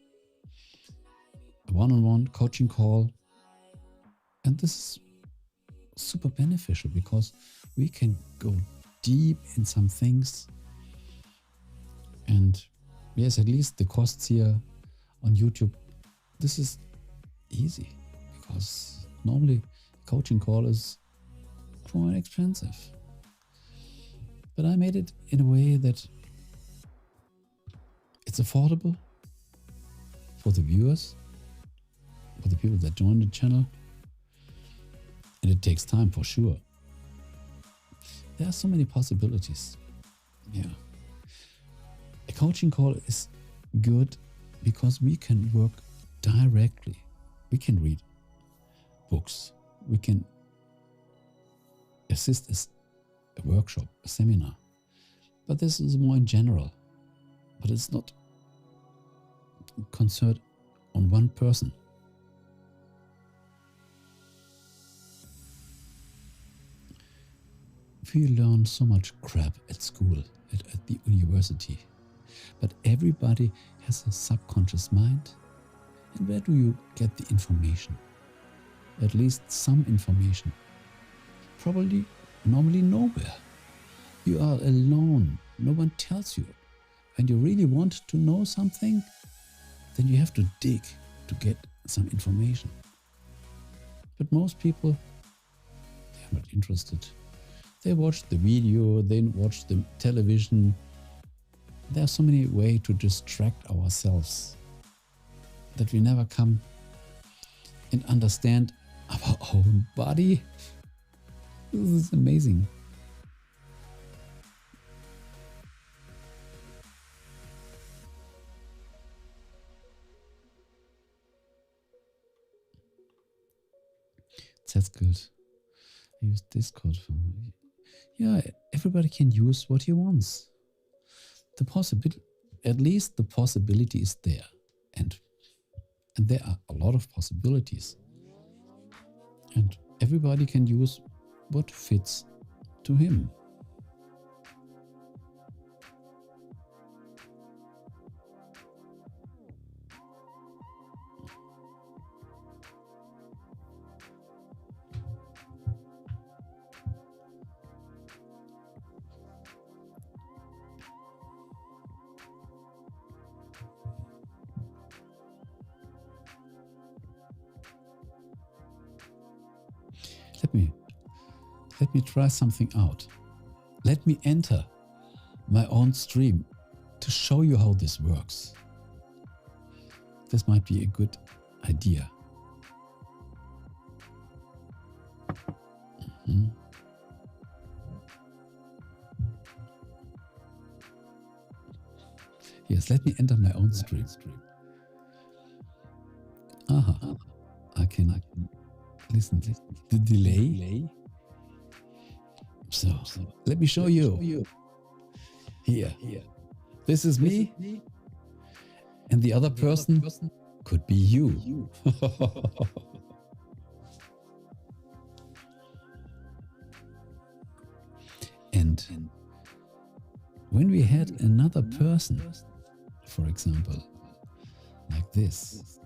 A one-on-one coaching call. And this is super beneficial, because we can go deep in some things. And yes, at least the costs here on YouTube, this is easy, because normally a coaching call is quite expensive. But I made it in a way that it's affordable for the viewers, for the people that join the channel. And it takes time for sure. There are so many possibilities. Yeah. A coaching call is good because we can work directly. We can read books. We can assist a workshop, a seminar. But this is more in general. But it's not concerned on one person. We learn so much crap at school, at the university. But everybody has a subconscious mind. And where do you get the information? At least some information. Probably, normally nowhere. You are alone. No one tells you. When you really want to know something, then you have to dig to get some information. But most people, they are not interested. They watch the video, they watch the television. There are so many ways to distract ourselves that we never come and understand our own body. This is amazing. That's good. I use Discord for... Yeah, everybody can use what he wants. The possibility, at least the possibility is there. And there are a lot of possibilities. And everybody can use what fits to him. Let me try something out. Let me enter my own stream to show you how this works. This might be a good idea. Yes, let me enter my own stream. Aha, I can listen. The delay. So let me show you. Here. This is me. And the other person could be you. And when we had another person, for example, like this,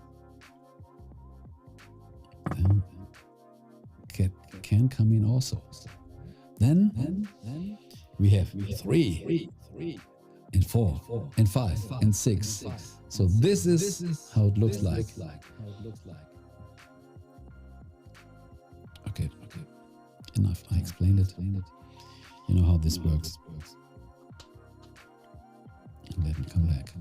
then can come in also. Then we have 3 and 4 and 5 and 6. So this is how it looks like. Okay. Enough. I explained it. You know how this works. And let me come back.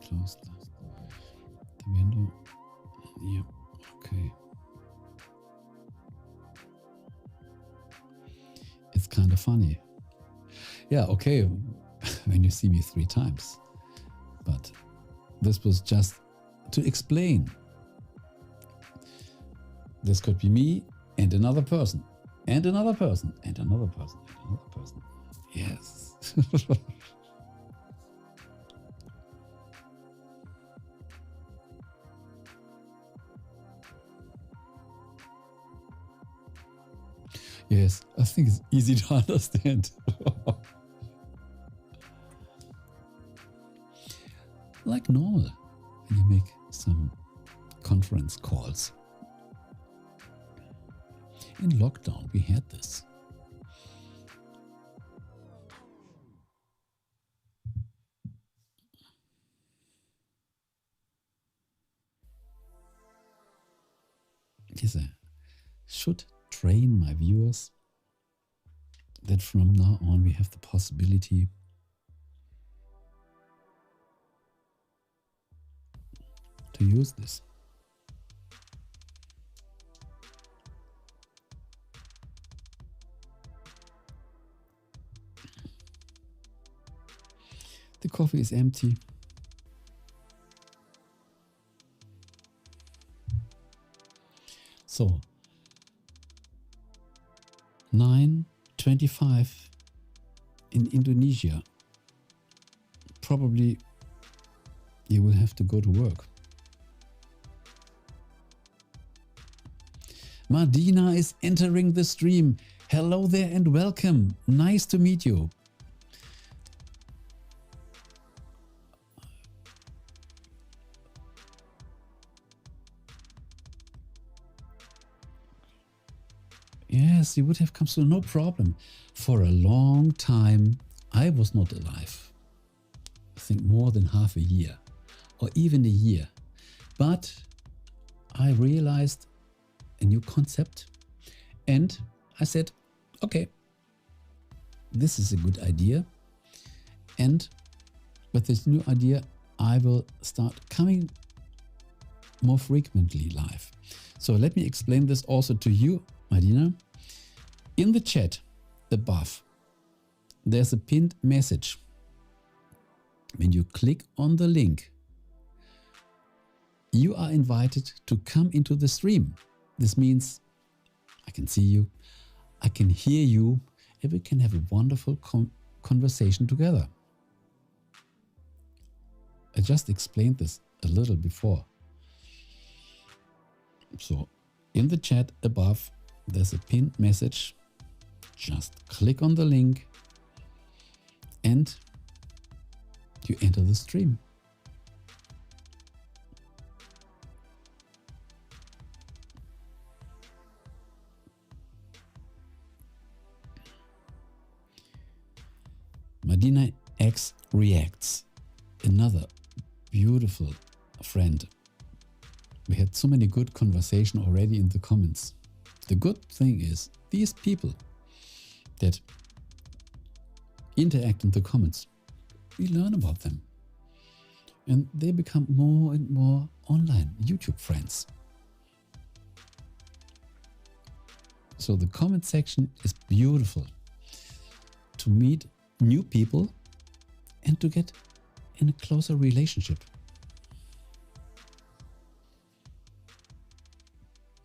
Close the window. Yeah, okay. It's kind of funny. Yeah, okay, when you see me 3 times. But this was just to explain. This could be me and another person, and another person, and another person, and another person. Yes. Yes, I think it's easy to understand. Like normal, when you make some conference calls. In lockdown, we had this. Yes, I should train my viewers that from now on we have the possibility to use this. The coffee is empty. So 9:25 in Indonesia. Probably You will have to go to work. Madina is entering the stream. Hello there and welcome. Nice to meet you. Yes, you would have come through, no problem. For a long time, I was not alive. I think more than half a year or even a year. But I realized a new concept and I said, okay, this is a good idea. And with this new idea, I will start coming more frequently live. So let me explain this also to you, Madina. In the chat above, there's a pinned message. When you click on the link, you are invited to come into the stream. This means I can see you, I can hear you, and we can have a wonderful conversation together. I just explained this a little before. So in the chat above, there's a pinned message. Just click on the link and you enter the stream. Madina X Reacts, another beautiful friend. We had so many good conversation already in the comments. The good thing is these people that interact in the comments, we learn about them and they become more and more online YouTube friends. So the comment section is beautiful to meet new people and to get in a closer relationship.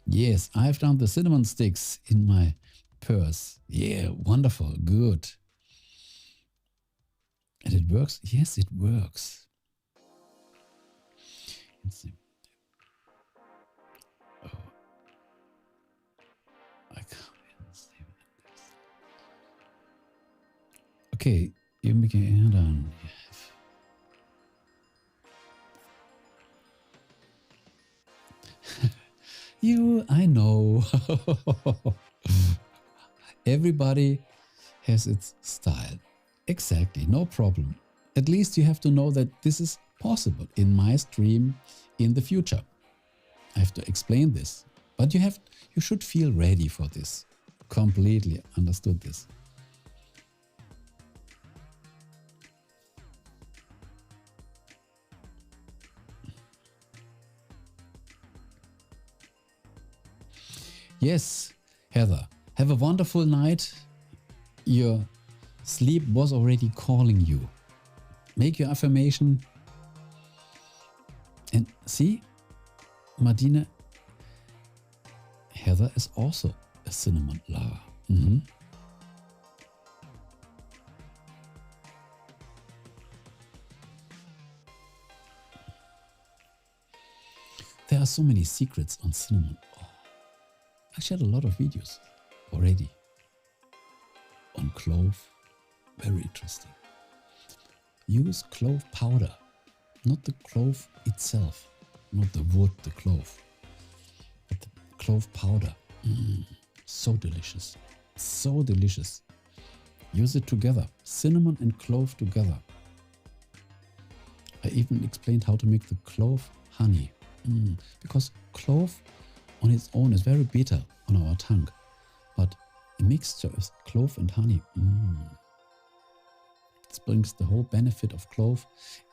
Yes, I've found the cinnamon sticks in my purse. Yeah, wonderful, good. And it works? Yes, it works. Let's see. Oh, I can't see this. Okay, you make your hand on. You, I know. Everybody has its style. Exactly, no problem. At least you have to know that this is possible in my stream in the future. I have to explain this, but you should feel ready for this. Completely understood this. Yes, Heather, have a wonderful night. Your sleep was already calling you. Make your affirmation. And see, Madina, Heather is also a cinnamon lover. There are so many secrets on cinnamon. Oh, I shared a lot of videos already on clove. Very interesting. Use clove powder, not the clove itself, not the wood, the clove, but the clove powder. So delicious, so delicious. Use it together, cinnamon and clove together. I even explained how to make the clove honey, because clove on its own is very bitter on our tongue, but a mixture of clove and honey, it brings the whole benefit of clove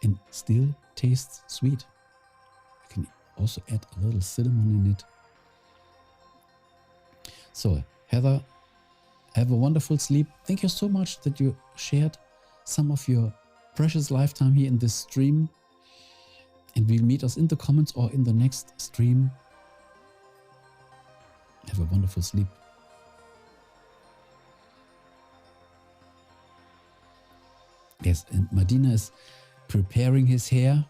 and still tastes sweet. You can also add a little cinnamon in it. So, Heather, have a wonderful sleep. Thank you so much that you shared some of your precious lifetime here in this stream. And we'll meet us in the comments or in the next stream. Have a wonderful sleep. Yes, and Madina is preparing his hair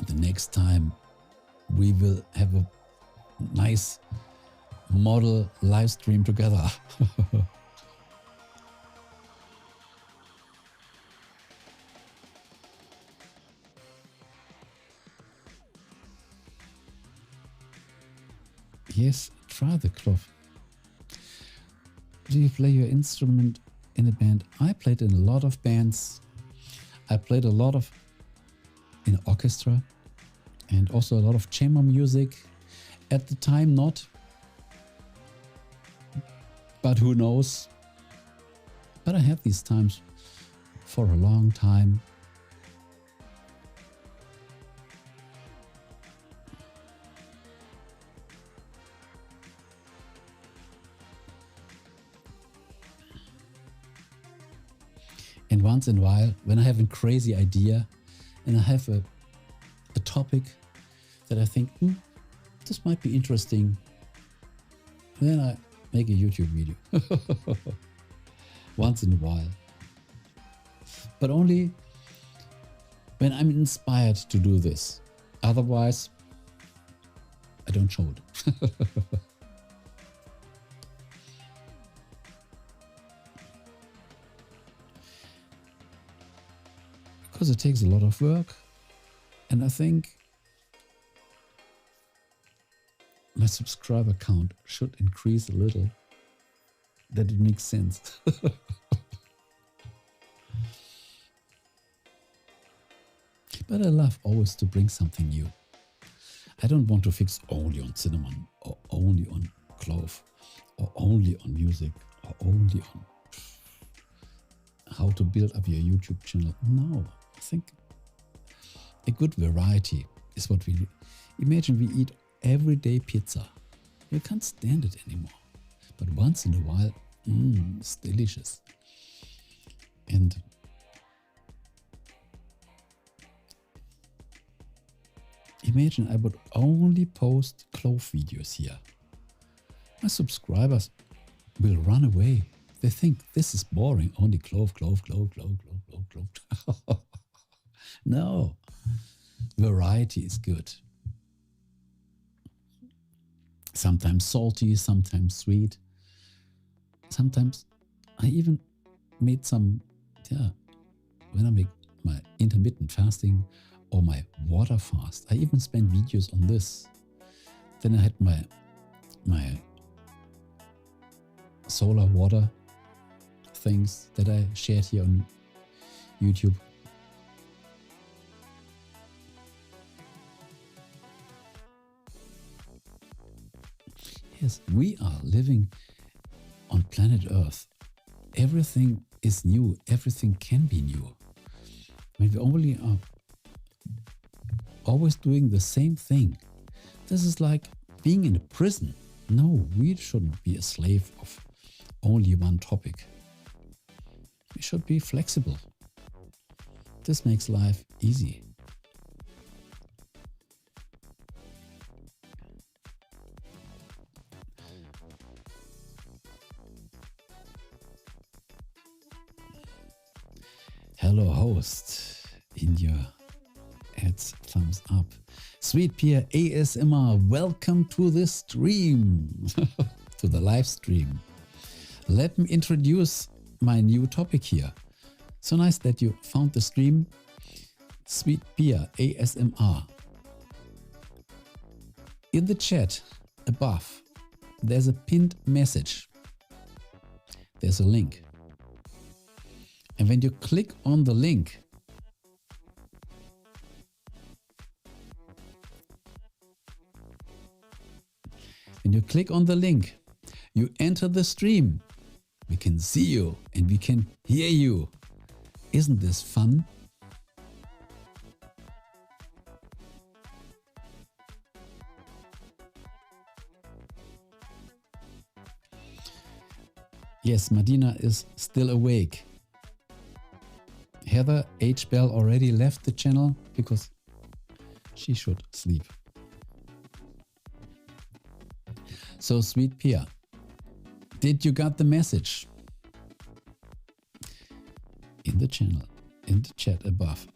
And the next time we will have a nice model live stream together. Yes, try the cloth. Do you play your instrument in a band? I played in a lot of bands. I played a lot of in orchestra and also a lot of chamber music. At the time, not. But who knows? But I had these times for a long time. And once in a while, when I have a crazy idea and I have a topic that I think, this might be interesting, then I make a YouTube video. Once in a while. But only when I'm inspired to do this. Otherwise, I don't show it. Because it takes a lot of work, and I think my subscriber count should increase a little, that it makes sense. But I love always to bring something new. I don't want to fix only on cinnamon, or only on clove, or only on music, or only on how to build up your YouTube channel. No, I think a good variety is what we need. Imagine we eat everyday pizza. You can't stand it anymore. But once in a while, it's delicious. And imagine I would only post clove videos here. My subscribers will run away. They think this is boring, only clove. No, variety is good. Sometimes salty, sometimes sweet. Sometimes I even made some, when I make my intermittent fasting or my water fast, I even spent videos on this. Then I had my solar water things that I shared here on YouTube. Yes, we are living on planet Earth. Everything is new. Everything can be new. When we only are always doing the same thing. This is like being in a prison. No, we shouldn't be a slave of only one topic. We should be flexible. This makes life easy. Hello, host. In your ads, thumbs up. Sweet Peer ASMR, welcome to the stream, to the live stream. Let me introduce my new topic here. So nice that you found the stream. Sweet Peer ASMR. In the chat above, there's a pinned message. There's a link. And when you click on the link, you enter the stream. We can see you and we can hear you. Isn't this fun? Yes, Madina is still awake. Heather H. Bell already left the channel because she should sleep. So, Sweet Pia, did you got the message? In the channel, in the chat above.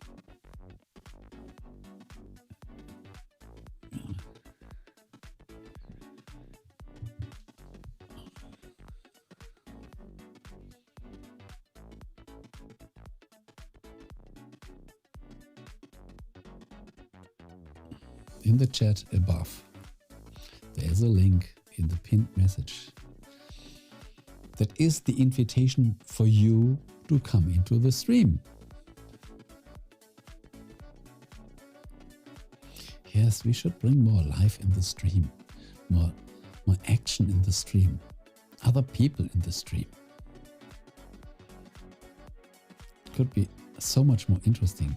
in the chat above, there's a link in the pinned message. That is the invitation for you to come into the stream. Yes, we should bring more life in the stream, more action in the stream, other people in the stream. It could be so much more interesting.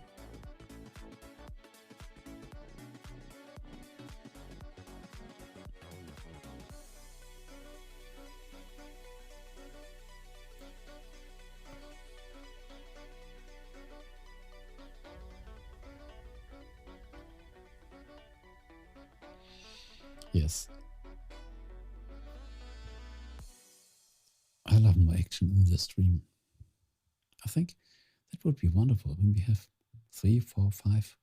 Yes. I love more action in the stream. I think that would be wonderful when we have 3, 4, 5,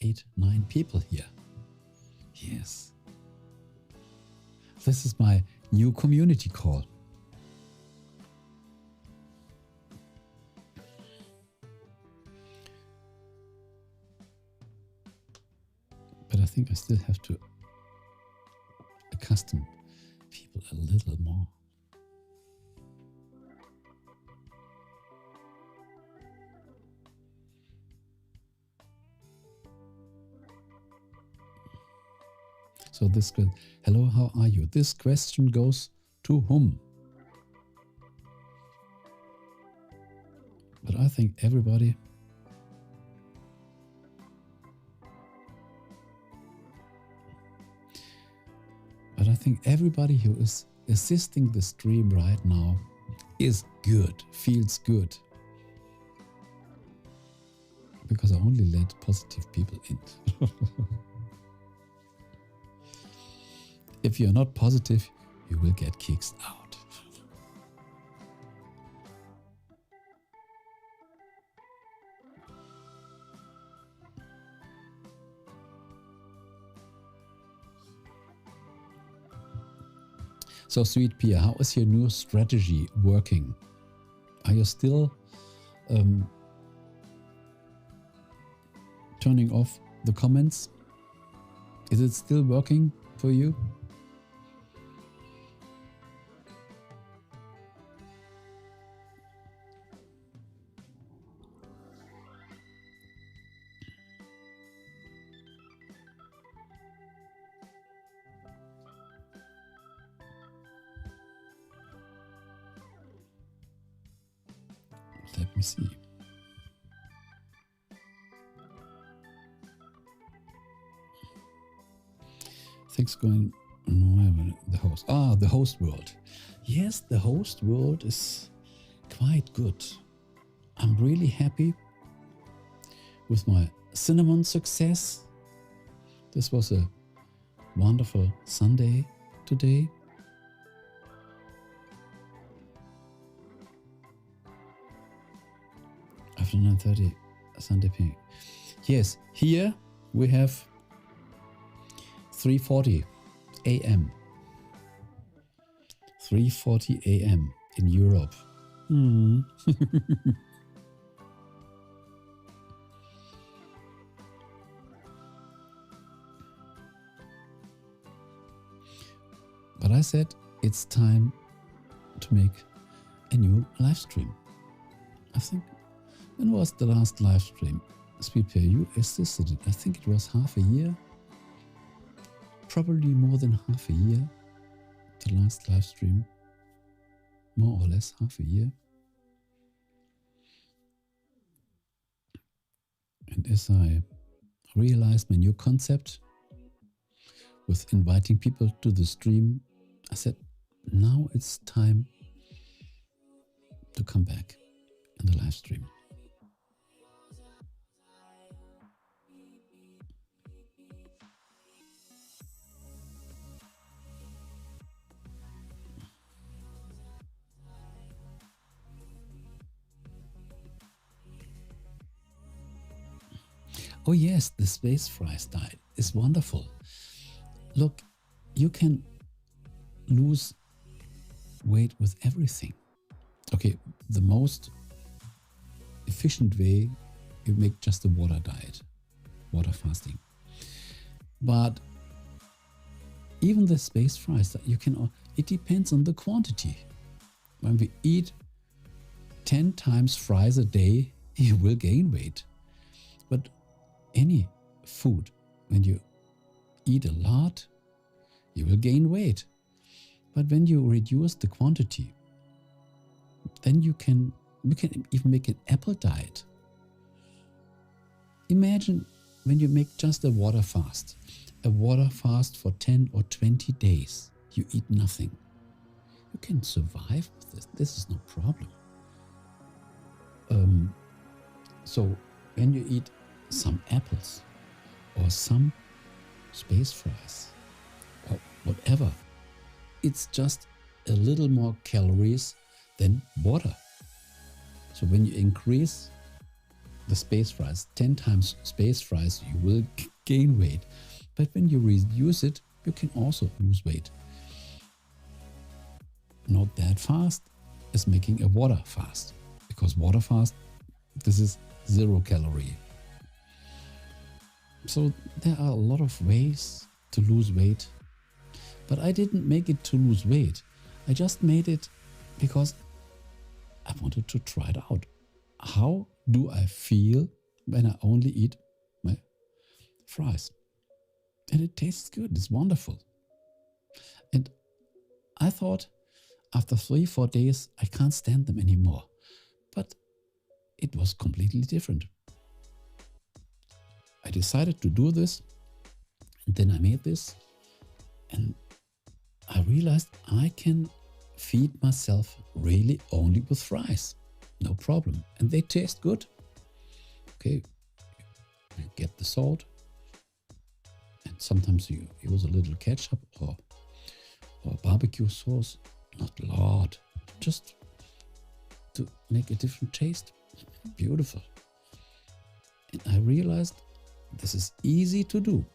8, 9 people here. Yes. This is my new community call. But I think I still have to accustom people a little more. So this question, hello, how are you? This question goes to whom? But I think everybody who is assisting the stream right now is good, feels good. Because I only let positive people in. If you're not positive, you will get kicked out. So, Sweet Pia, how is your new strategy working? Are you still turning off the comments? Is it still working for you? Let me see. Things going on the host. The host world. Yes, the host world is quite good. I'm really happy with my cinnamon success. This was a wonderful Sunday today. After 9:30 Sunday ping. Yes, here we have 3:40 a.m. 3:40 a.m. in Europe. But I said it's time to make a new live stream. I think, when was the last live stream? Speedpair, you assisted it. I think it was half a year. Probably more than half a year. The last live stream. More or less half a year. And as I realized my new concept with inviting people to the stream, I said, now it's time to come back in the live stream. Oh yes, the space fry style is wonderful. Look, you can lose weight with everything. Okay, the most efficient way, you make just a water diet, water fasting. But even the space fries, it depends on the quantity. When we eat 10 times fries a day, you will gain weight. But any food, when you eat a lot, you will gain weight. But when you reduce the quantity, then you can even make an apple diet. Imagine when you make just a water fast for 10 or 20 days, you eat nothing. You can survive with this. This is no problem. So when you eat some apples or some space fries or whatever, it's just a little more calories than water. So when you increase the space fries, 10 times space fries, you will gain weight. But when you reduce it, you can also lose weight. Not that fast as making a water fast, because water fast, this is 0 calorie. So there are a lot of ways to lose weight, but I didn't make it to lose weight. I just made it because I wanted to try it out. How do I feel when I only eat my fries? And it tastes good. It's wonderful. And I thought after 3-4 days, I can't stand them anymore. But it was completely different. I decided to do this. And then I made this. And I realized I can feed myself really only with fries. No problem. And they taste good. Okay, you get the salt. And sometimes you use a little ketchup or barbecue sauce. Not a lot. Just to make a different taste. Beautiful. And I realized this is easy to do.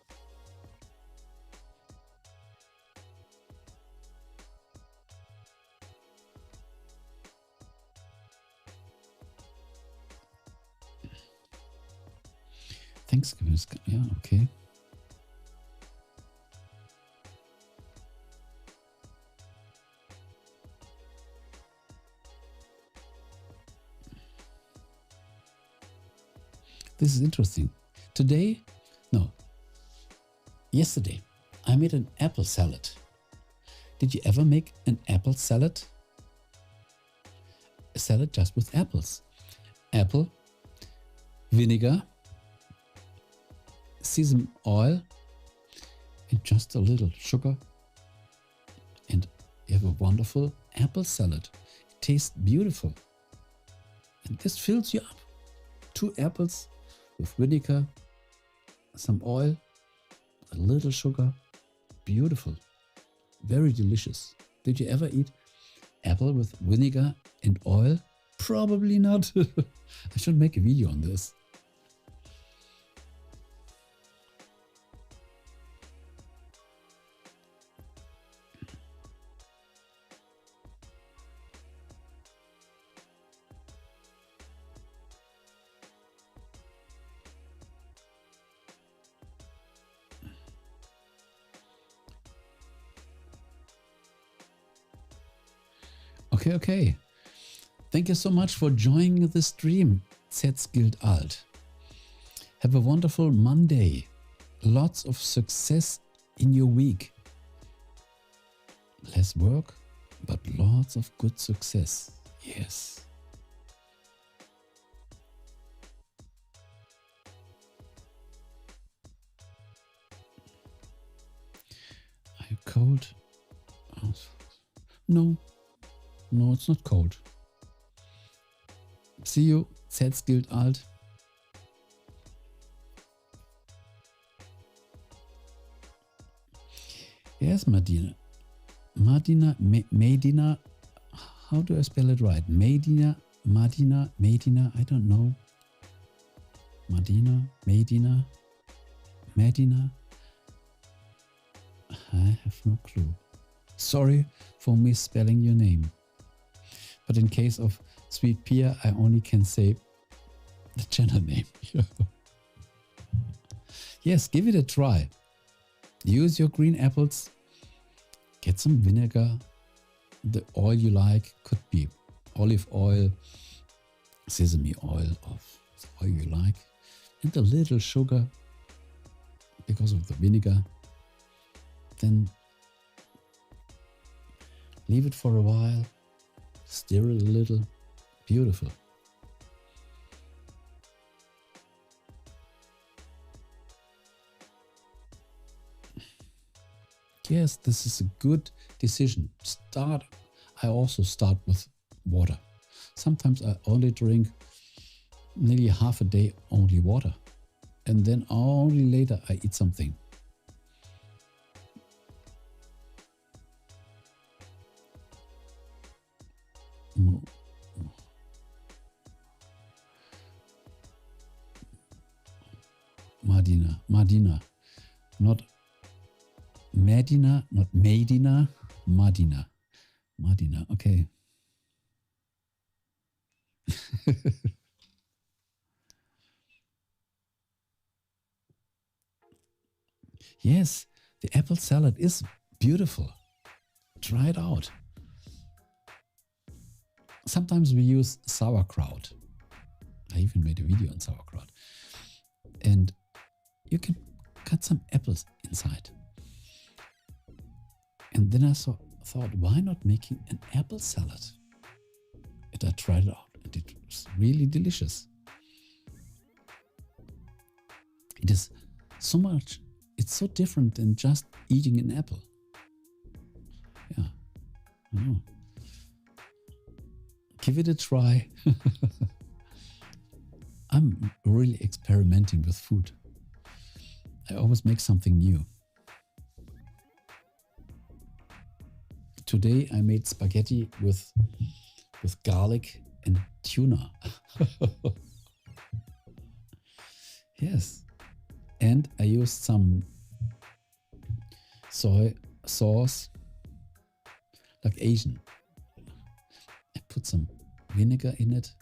Thanksgiving is, yeah, okay. This is interesting. Yesterday, I made an apple salad. Did you ever make an apple salad? A salad just with apples. Apple, vinegar, sesame oil, and just a little sugar. And you have a wonderful apple salad. It tastes beautiful. And this fills you up. 2 apples with vinegar, some oil, a little sugar. Beautiful. Very delicious. Did you ever eat apple with vinegar and oil? Probably not. I should make a video on this. Okay. Thank you so much for joining the stream. Setz gilt alt. Have a wonderful Monday. Lots of success in your week. Less work, but lots of good success. Yes. Are you cold? No, it's not cold. See you. Setz gilt alt. Yes, Medina. Medina. How do I spell it right? Medina. I don't know. Medina. I have no clue. Sorry for misspelling your name. But in case of Sweet Pia, I only can say the channel name. Yes, give it a try. Use your green apples, get some vinegar, the oil you like, could be olive oil, sesame oil, or the oil you like, and a little sugar because of the vinegar. Then leave it for a while, stir it a little. Beautiful. Yes, this is a good decision. I also start with water. Sometimes I only drink nearly half a day only water. And then only later I eat something. Madina, not Medina, not Medina, Madina. Madina, okay. Yes, the apple salad is beautiful. Try it out. Sometimes we use sauerkraut. I even made a video on sauerkraut. And you can cut some apples inside. And then I thought, why not making an apple salad? And I tried it out, and it was really delicious. It is so much, it's so different than just eating an apple. Yeah, I know. Give it a try. I'm really experimenting with food. I always make something new. Today I made spaghetti with garlic and tuna. Yes. And I used some soy sauce, like Asian. I put some vinegar in it,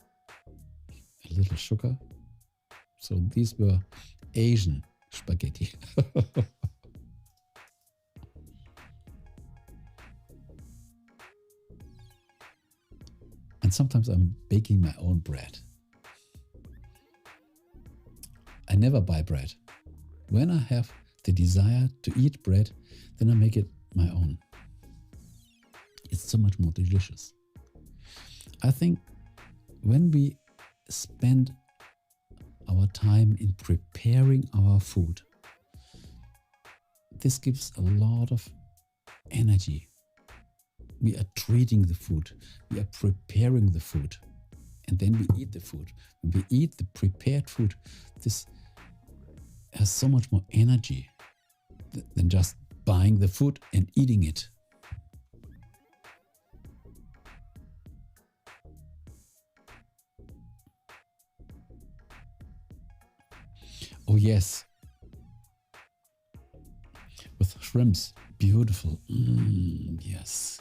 a little sugar. So these were Asian spaghetti. And sometimes I'm baking my own bread. I never buy bread. When I have the desire to eat bread, then I make it my own. It's so much more delicious. I think when we spend our time in preparing our food, this gives a lot of energy. We are treating the food, we are preparing the food, and then we eat the food. When we eat the prepared food, this has so much more energy than just buying the food and eating it. Oh yes, with shrimps, beautiful. Yes.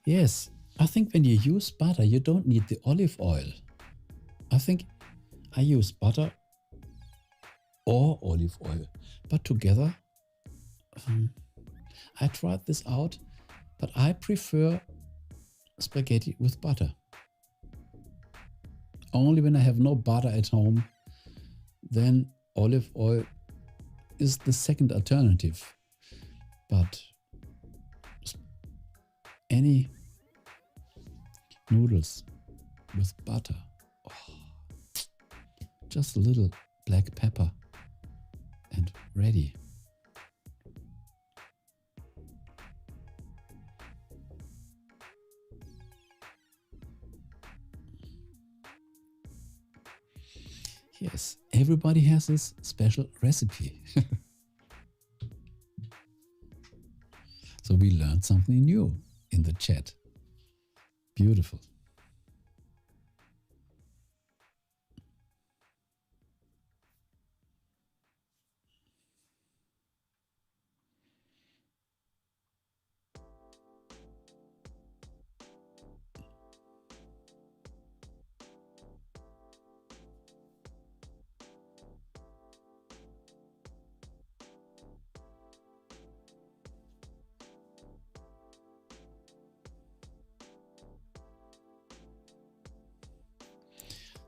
Yes, I think when you use butter, you don't need the olive oil. I think I use butter or olive oil, but together. I tried this out, but I prefer spaghetti with butter. Only when I have no butter at home, then olive oil is the second alternative. But any noodles with butter, just a little black pepper and ready. Yes, everybody has this special recipe. So we learned something new in the chat. Beautiful.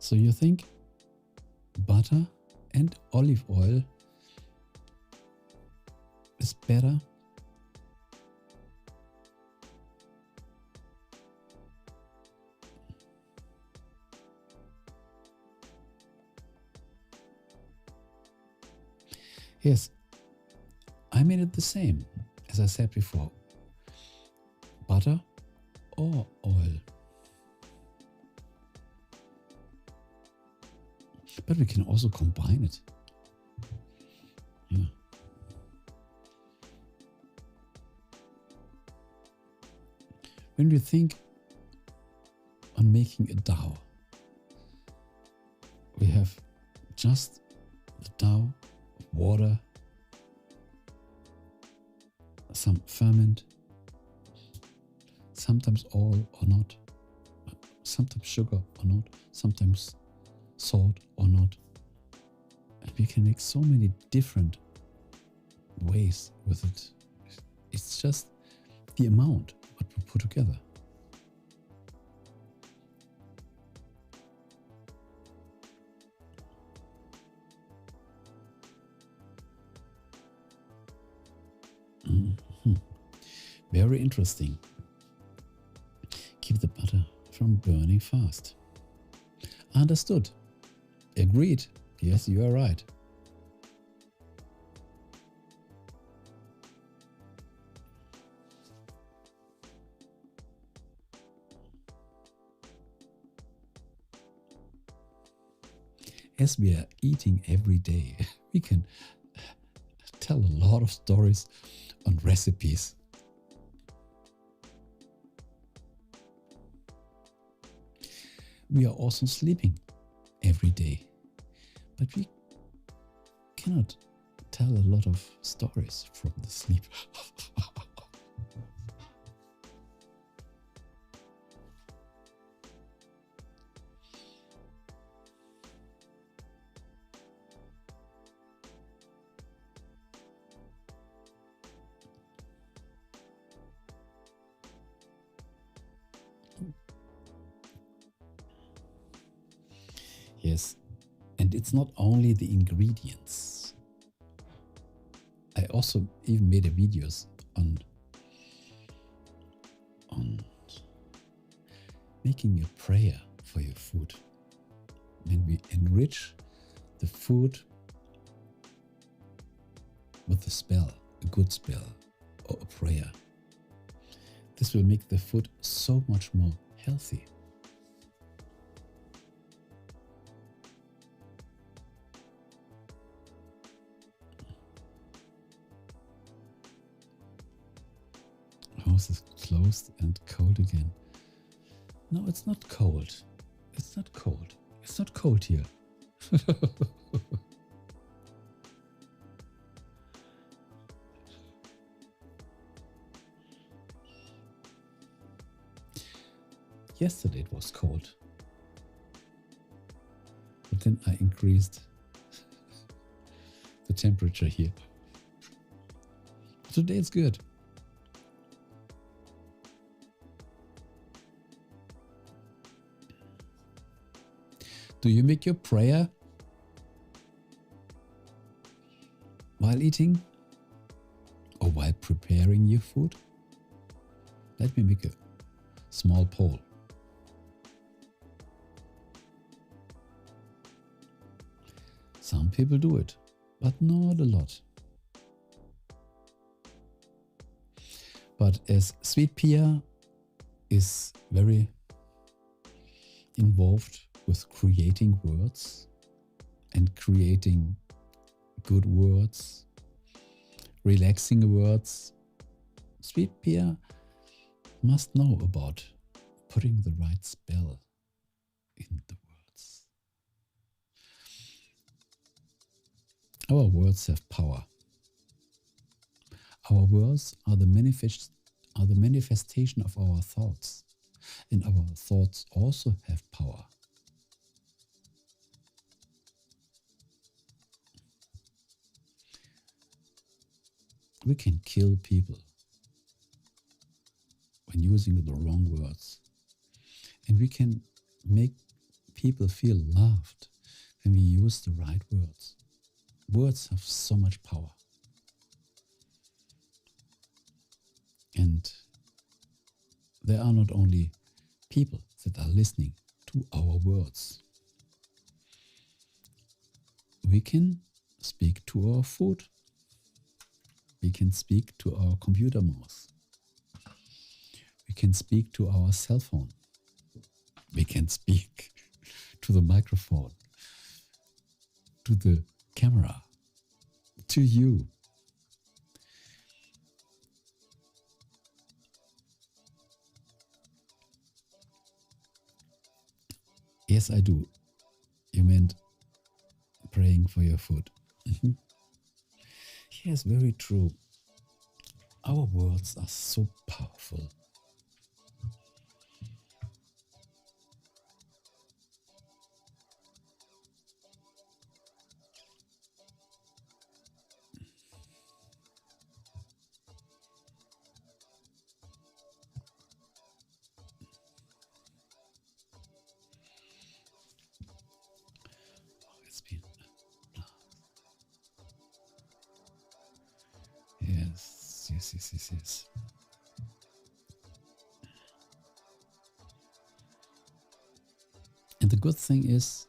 So you think butter and olive oil is better? Yes, I made it the same, as I said before. Butter or oil. But we can also combine it. Yeah. When we think on making a dough, we have just the dough, water, some ferment, sometimes oil or not, sometimes sugar or not, sometimes salt or not. And we can make so many different ways with it. It's just the amount what we put together. Very interesting. Keep the butter from burning fast. Understood. Agreed. Yes, you are right. As we are eating every day, we can tell a lot of stories on recipes. We are also sleeping every day, but we cannot tell a lot of stories from the sleep. Yes, and it's not only the ingredients. I also even made a videos on making a prayer for your food. When we enrich the food with a spell, a good spell or a prayer, this will make the food so much more healthy. House is closed and cold again. No, it's not cold. It's not cold. It's not cold here. Yesterday it was cold. But then I increased the temperature here. Today it's good. Do you make your prayer while eating or while preparing your food? Let me make a small poll. Some people do it, but not a lot. But as Sweet Pia is very involved with creating words and creating good words, relaxing words, Sweet Pia must know about putting the right spell in the words. Our words have power. Our words are the manifestation of our thoughts, and our thoughts also have power. We can kill people when using the wrong words, and we can make people feel loved when we use the right words. Words have so much power. And there are not only people that are listening to our words. We can speak to our food. We can speak to our computer mouse. We can speak to our cell phone. We can speak to the microphone, to the camera, to you. Yes, I do. You meant praying for your food. Yes, very true. Our words are so powerful. It's been yes. And the good thing is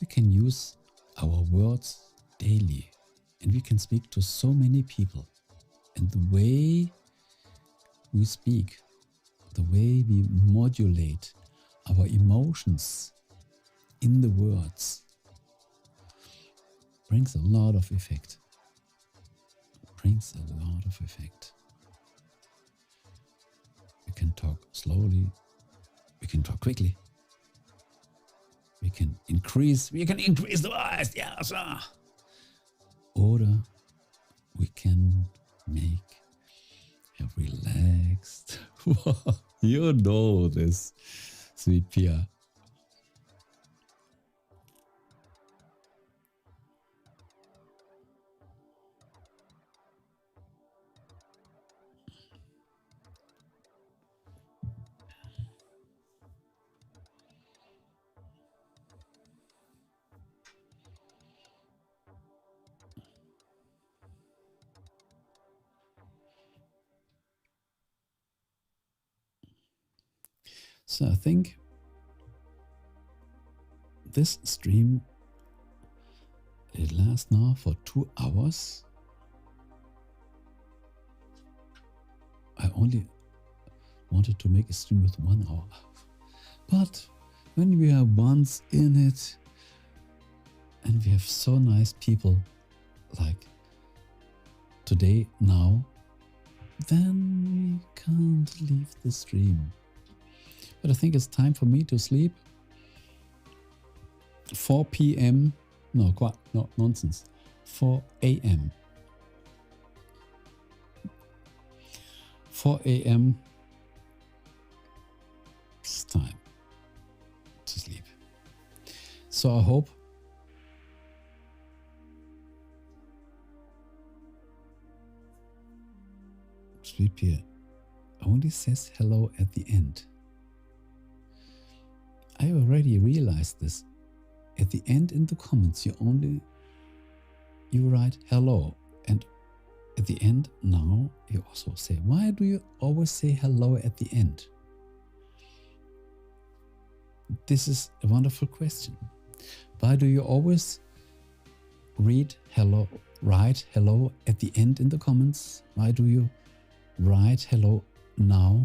we can use our words daily and we can speak to so many people. And the way we speak, the way we modulate our emotions in the words brings a lot of effect. We can talk slowly, we can talk quickly, we can increase the voice, yes. Or we can make a relaxed, you know this, sweet Pia. So I think this stream, it lasts now for 2 hours. I only wanted to make a stream with 1 hour. But when we are once in it and we have so nice people like today now, then we can't leave the stream. But I think it's time for me to sleep. 4 p.m. No, nonsense. 4 a.m. 4 a.m. It's time to sleep. So I hope Sleep here only says hello at the end. I already realized this. At the end in the comments, you write hello, and at the end now you also say, why do you always say hello at the end? This is a wonderful question. Why do you always write hello at the end in the comments? Why do you write hello now?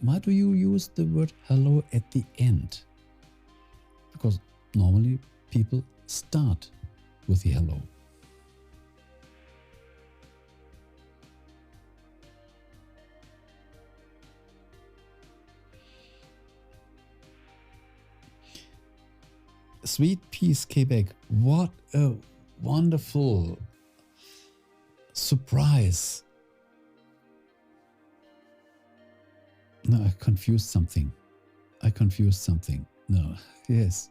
Why do you use the word hello at the end? Because normally people start with the hello. Sweet Peace Quebec, what a wonderful surprise. No, I confused something. No, yes.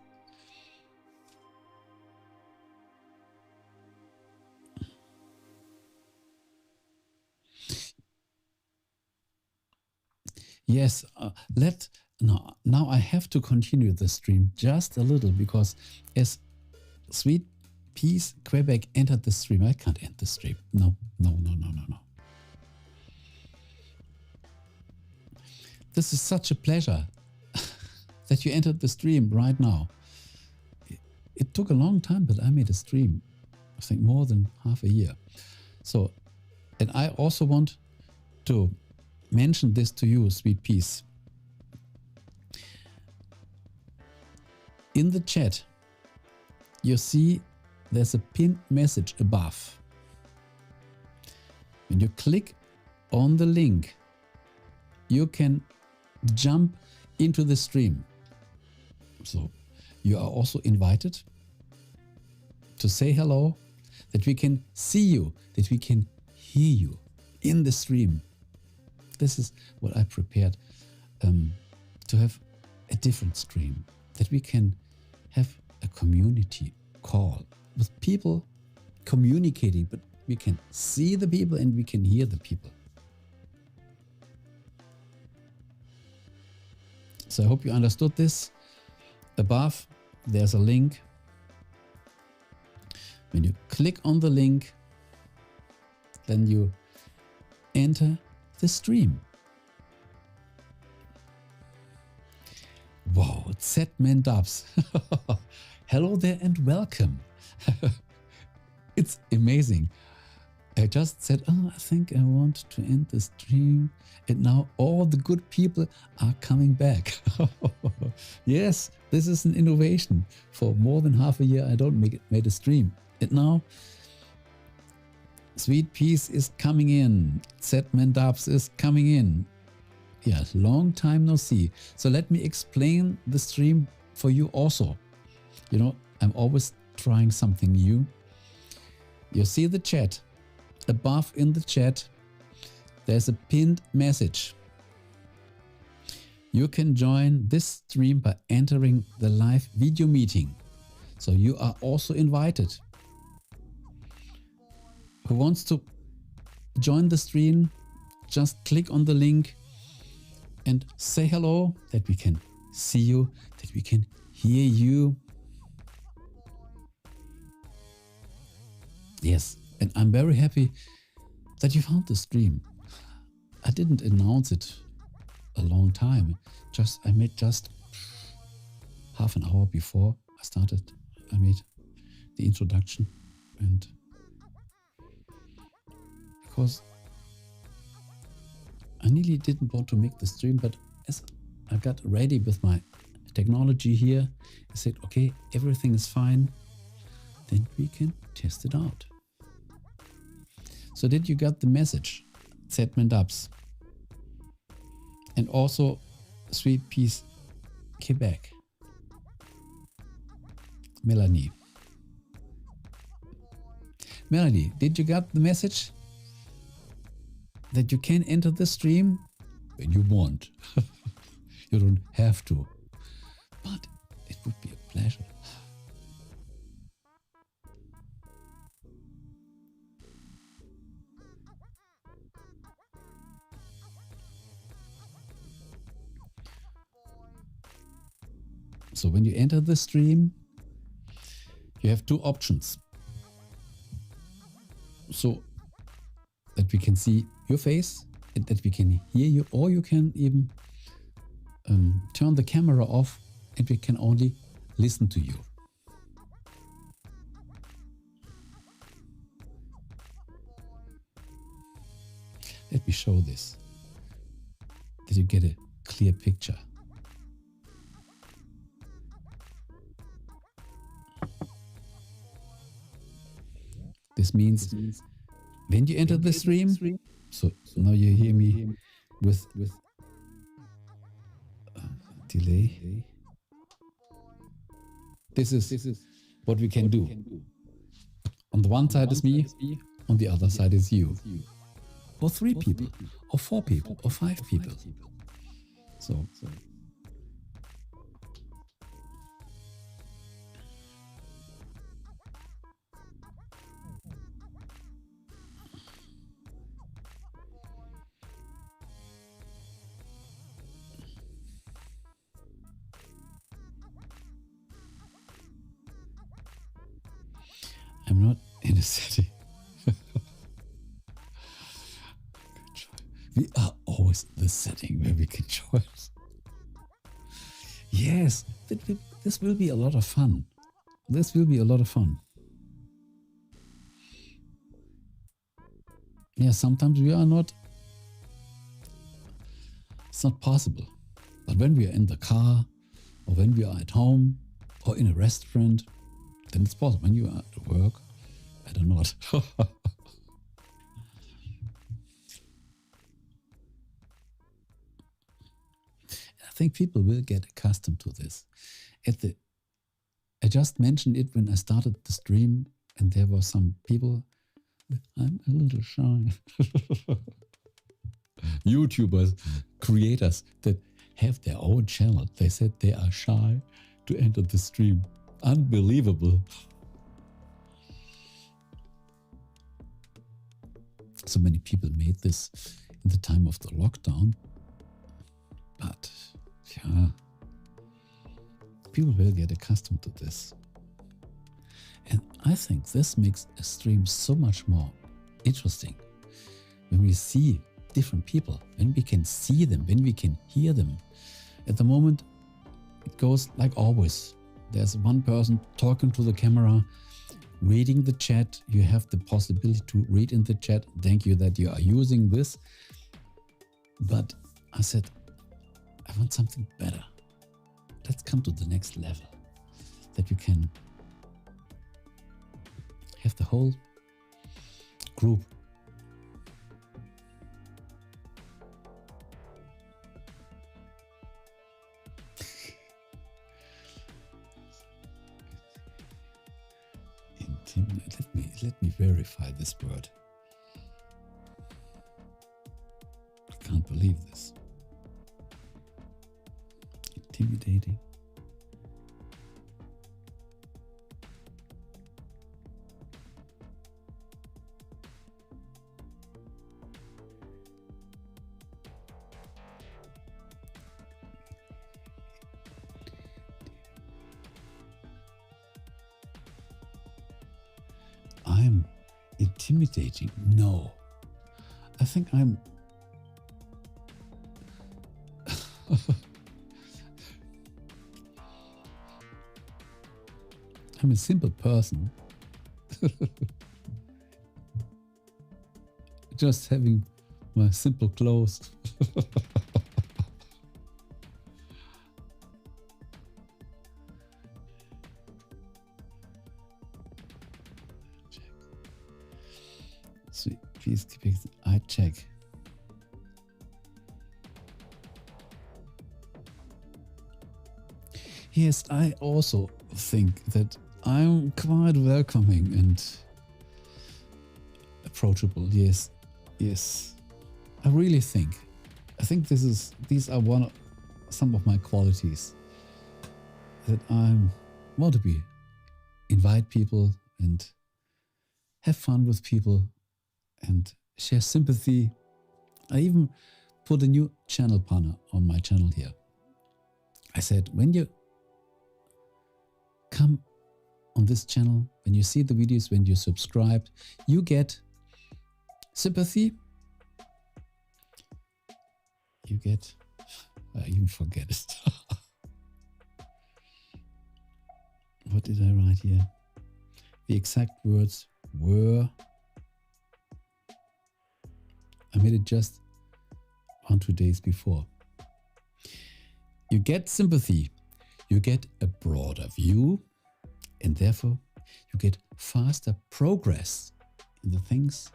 Yes, now I have to continue the stream just a little, because as Sweet Peace Quebec entered the stream, I can't end the stream. No. This is such a pleasure that you entered the stream right now. It took a long time, but I made a stream, I think more than half a year. So, and I also want to mention this to you, Sweet Peace. In the chat, you see there's a pinned message above. When you click on the link, you can jump into the stream. So you are also invited to say hello, that we can see you, that we can hear you in the stream. This is what I prepared, to have a different stream, that we can have a community call with people communicating, but we can see the people and we can hear the people. So I hope you understood this. Above, there's a link. When you click on the link, then you enter the stream. Wow, Setman Dubs. Hello there and welcome. It's amazing. I just said, I think I want to end the stream. And now all the good people are coming back. Yes, this is an innovation. For more than half a year, I don't made a stream. And now, Sweet Peace is coming in. Setman Dubs is coming in. Yeah, long time no see. So let me explain the stream for you also. You know, I'm always trying something new. You see the chat. Above in the chat, there's a pinned message. You can join this stream by entering the live video meeting. So you are also invited. Who wants to join the stream, just click on the link and say hello, that we can see you, that we can hear you. Yes, and I'm very happy that you found the stream. I didn't announce it a long time. I made just half an hour before I started. I made the introduction, and because I nearly didn't want to make the stream, but as I got ready with my technology here, I said, okay, everything is fine, then we can test it out. So did you get the message? Setman Dubs. And also Sweet Peace Quebec. Melanie. Melanie, did you get the message? That you can enter the stream when you want. You don't have to, but it would be a pleasure. So when you enter the stream, you have two options. So that we can see your face and that we can hear you, or you can even turn the camera off and we can only listen to you. Let me show this, that you get a clear picture. This means when you enter the stream, so now you hear me with delay. This is what we can do. On the one side is me, on the other side is you. Or 3 people, or 4 people, or 5 people. So. I'm not in a setting. We are always in the setting where we can choose. Yes, this will be a lot of fun. This will be a lot of fun. Yeah, sometimes we are not. It's not possible. But when we are in the car, or when we are at home, or in a restaurant, then it's possible. When you are at work, I don't know. I think people will get accustomed to this. I just mentioned it when I started the stream, and there were some people. I'm a little shy. YouTubers, creators that have their own channel. They said they are shy to enter the stream. Unbelievable. So many people made this in the time of the lockdown. But yeah, people will get accustomed to this. And I think this makes a stream so much more interesting. When we see different people, when we can see them, when we can hear them. At the moment, it goes like always. There's one person talking to the camera, reading the chat. You have the possibility to read in the chat. Thank you that you are using this. But I said, I want something better. Let's come to the next level. That you can have the whole group Let me verify this word. I can't believe this. Intimidating. I'm intimidating. No. I think I'm I'm a simple person. Just having my simple clothes. Sweet, please keep it. I check. Yes, I also think that I'm quite welcoming and approachable. Yes, yes. I really think. I think these are some of my qualities that I want to be. Invite people and have fun with people and share sympathy. I even put a new channel partner on my channel here. I said, when you come on this channel, when you see the videos, when you subscribe, you get sympathy. You get, I even forget it. What did I write here? The exact words were, I made it just 1-2 days before. You get sympathy, you get a broader view, and therefore you get faster progress in the things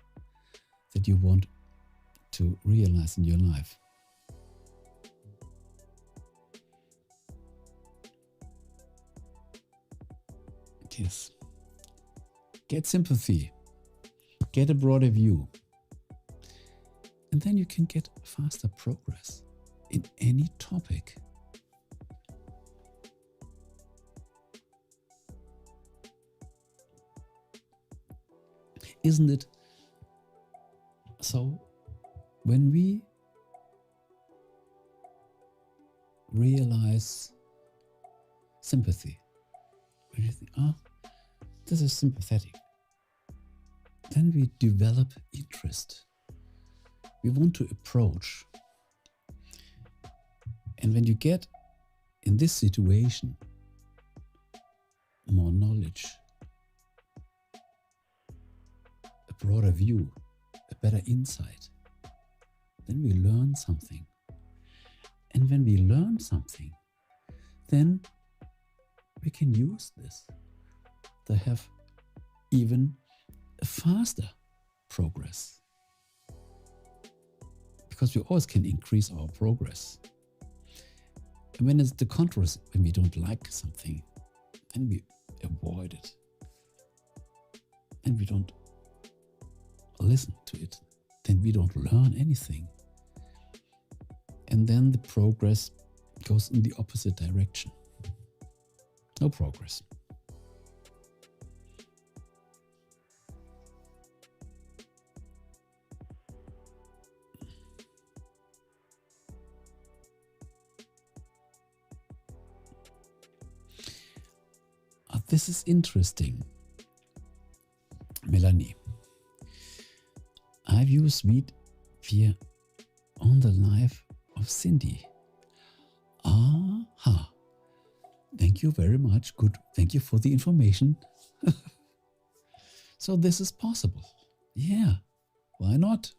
that you want to realize in your life. Yes. Get sympathy, get a broader view, and then you can get faster progress in any topic. Isn't it so? When we realize sympathy, when you think, this is sympathetic, then we develop interest. We want to approach. And when you get in this situation more knowledge, a broader view, a better insight, then we learn something. And when we learn something, then we can use this to have even a faster progress. Because we always can increase our progress. And when it's the contrary, when we don't like something, then we avoid it. And we don't listen to it. Then we don't learn anything. And then the progress goes in the opposite direction. No progress. This is interesting, Melanie. I've used Sweet Fear on the life of Cindy. Aha. Thank you very much. Good. Thank you for the information. So this is possible. Yeah. Why not?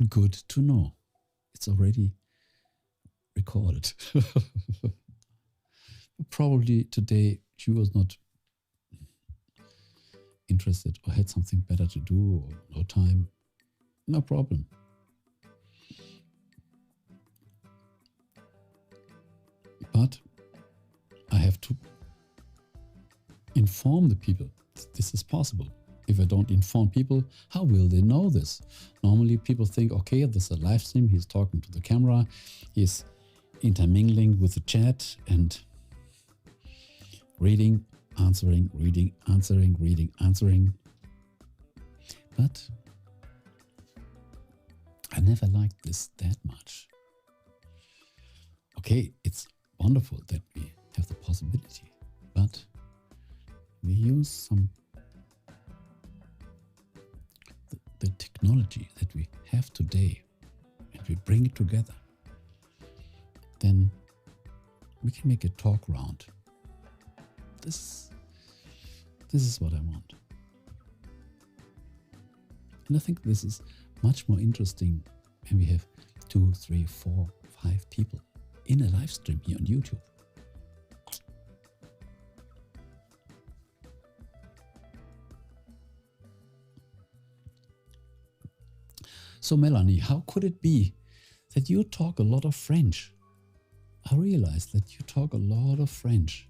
Good to know. It's already recorded. Probably today she was not interested or had something better to do or no time. No problem. But I have to inform the people this is possible. If I don't inform people, how will they know this? Normally people think, okay, this is a live stream, he's talking to the camera, he's intermingling with the chat and reading, answering, reading, answering, reading, answering. But I never liked this that much. Okay, it's wonderful that we have the possibility, but we use the technology that we have today and we bring it together. Then we can make a talk round. This is what I want. And I think this is much more interesting when we have 2, 3, 4, 5 people in a live stream here on YouTube. So Melanie, how could it be that you talk a lot of French? I realized that you talk a lot of French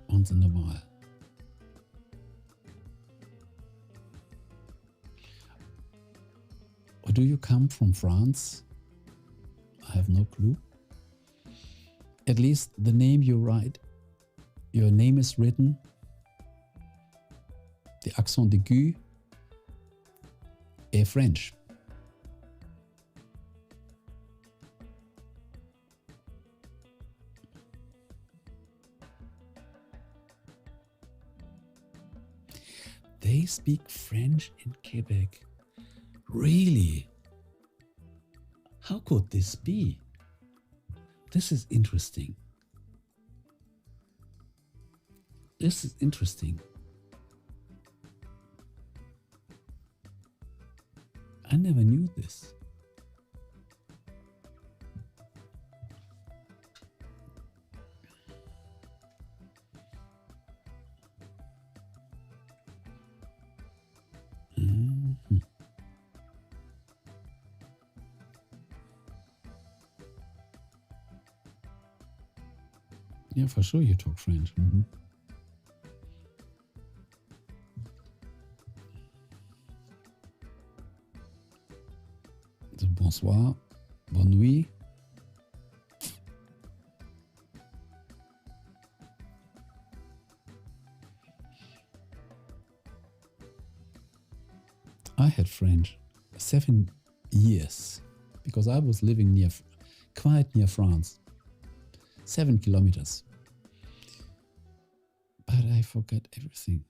once in a while. Or do you come from France? I have no clue. At least the name you write, your name is written, the accent aigu est French. They speak French in Quebec. Really? How could this be? This is interesting. This is interesting. I never knew this. Yeah, for sure you talk French. So, bonsoir, bonne nuit. I had French 7 years because I was living quite near France, 7 kilometers. But I forget everything.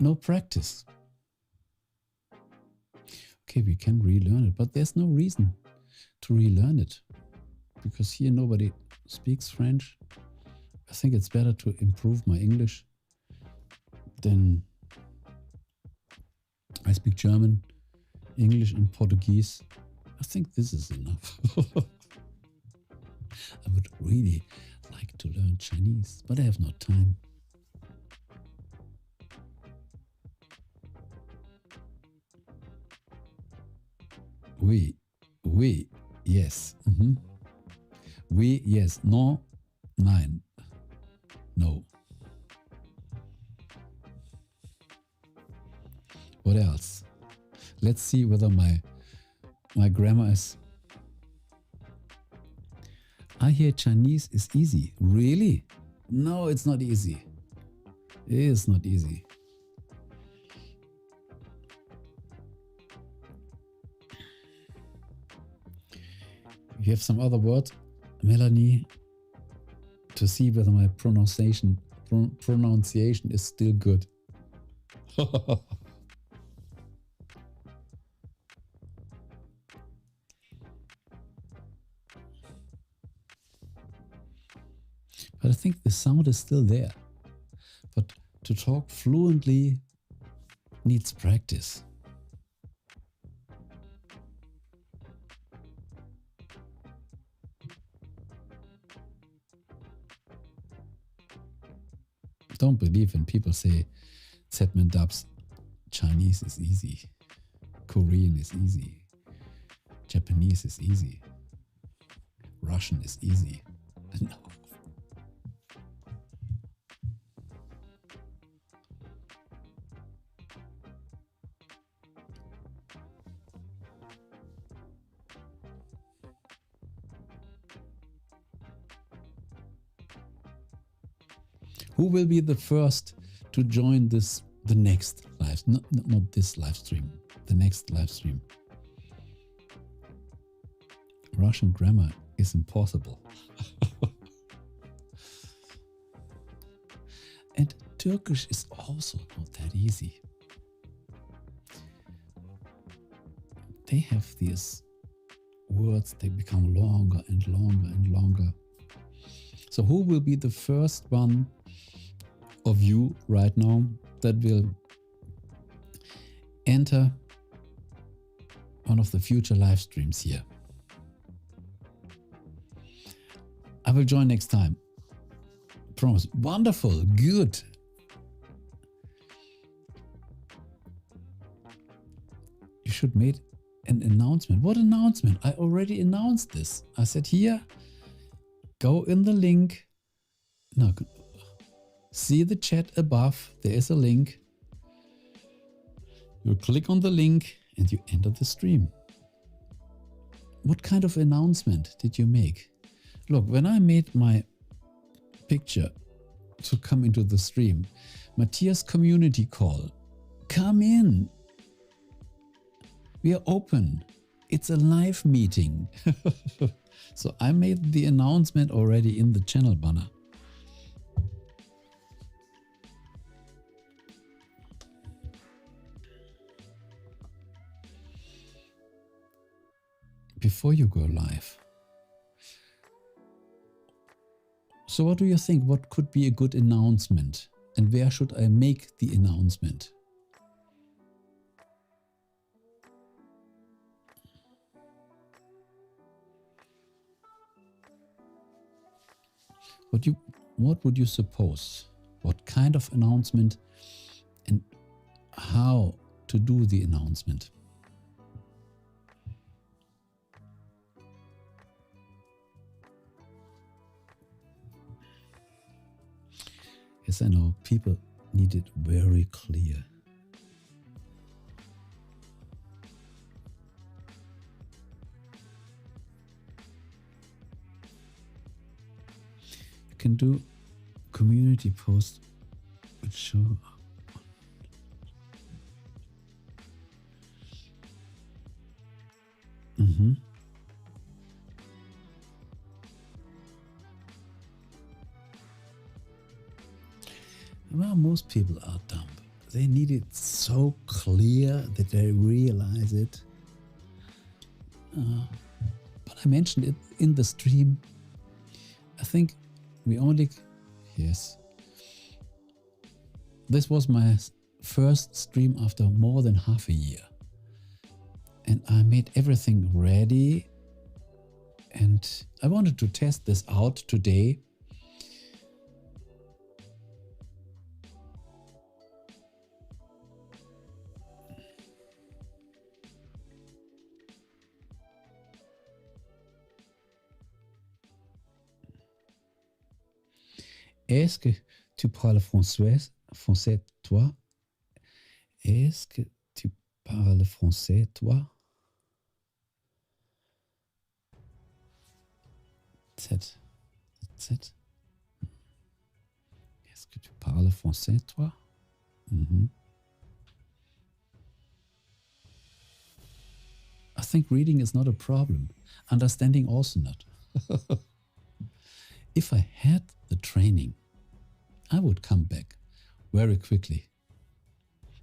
No practice. Okay, we can relearn it, but there's no reason to relearn it because here nobody speaks French. I think it's better to improve my English than I speak German, English, and Portuguese. I think this is enough. I would really like to learn Chinese, but I have no time. Oui, yes. Oui, yes. No, nein. No. What else? Let's see whether my grammar is... I hear Chinese is easy. Really? No, it's not easy. It is not easy. You have some other word, Melanie, to see whether my pronunciation is still good. But I think the sound is still there. But to talk fluently needs practice. Don't believe when people say Zedman Dubs, Chinese is easy, Korean is easy, Japanese is easy, Russian is easy. No. Who will be the first to join the next live, not this live stream, the next live stream? Russian grammar is impossible. And Turkish is also not that easy. They have these words, they become longer and longer and longer. So who will be the first one of you right now that will enter one of the future live streams here? I will join next time. Promise. Wonderful. Good. You should make an announcement. What announcement? I already announced this. I said here, go in the link. No, see the chat above. There is a link. You click on the link and you enter the stream. What kind of announcement did you make? Look, when I made my picture to come into the stream, Matthias community call, come in. We are open. It's a live meeting. So I made the announcement already in the channel banner. Before you go live. So what do you think? What could be a good announcement? And where should I make the announcement? What would you suppose? What kind of announcement and how to do the announcement? Yes, I know, people need it very clear. You can do community posts which show up. Well, most people are dumb. They need it so clear that they realize it. But I mentioned it in the stream. I think we only, yes. This was my first stream after more than half a year. And I made everything ready. And I wanted to test this out today. Est-ce que tu parles français, toi? Est-ce que tu parles français, toi? Z. Est-ce que tu parles français, toi? I think reading is not a problem. Understanding also not. If I had the training, I would come back very quickly.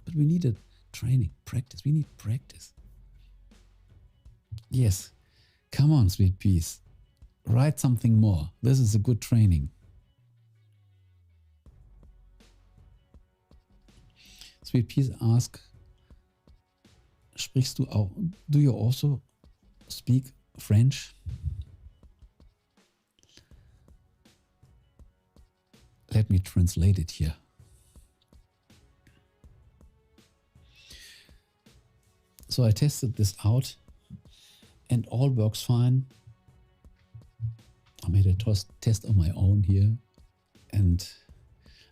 But we needed training, practice. We need practice. Yes. Come on, sweet peas. Write something more. This is a good training. Sweet peas ask, sprichst du auch, do you also speak French? Let me translate it here. So I tested this out and all works fine. I made a test on my own here. And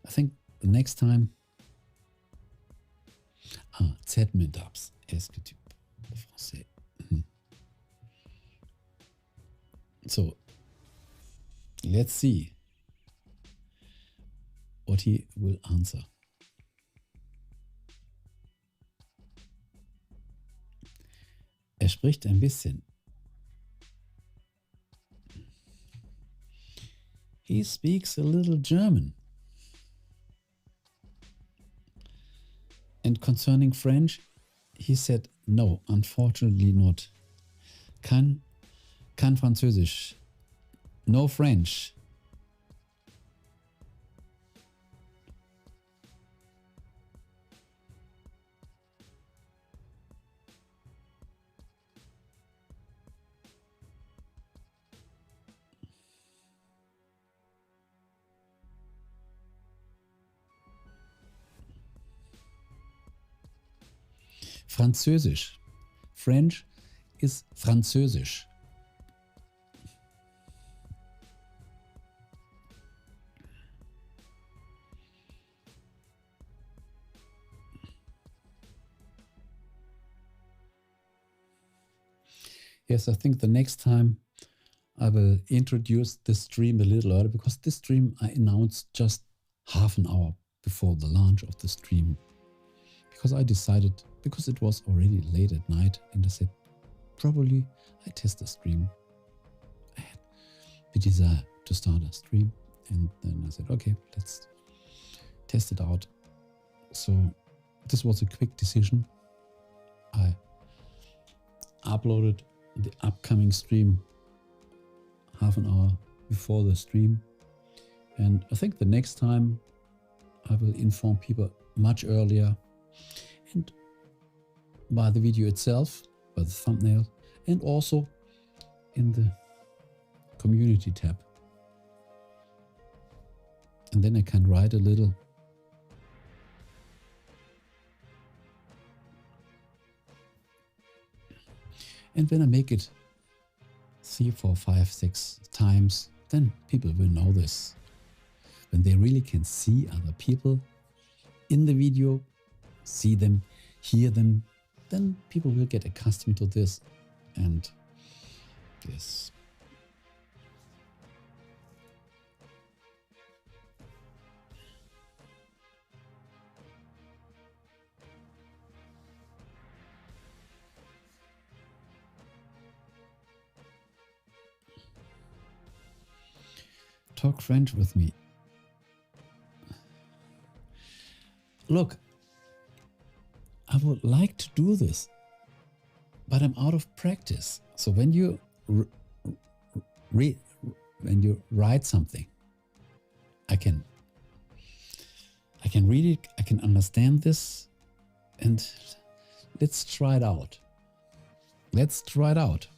I think the next time, Z meetups. Est-ce que tu parles français? So let's see what he will answer. Er spricht ein bisschen. He speaks a little German. And concerning French, he said, no, unfortunately not. Kann Französisch. No French. Französisch. French is Französisch. Yes, I think the next time I will introduce this stream a little earlier, because this stream I announced just half an hour before the launch of the stream. Because I decided, because it was already late at night, and I said, probably I test the stream. I had the desire to start a stream, and then I said, okay, let's test it out. So this was a quick decision. I uploaded the upcoming stream half an hour before the stream, and I think the next time I will inform people much earlier, and by the video itself, by the thumbnail, and also in the community tab. And then I can write a little. And when I make it 3, 4, 5, 6 times, then people will know this. When they really can see other people in the video, see them, hear them, then people will get accustomed to this. And yes. Talk French with me. look, I would like to do this, but I'm out of practice. So when you write something, I can read it, I can understand this, and let's try it out. Let's try it out.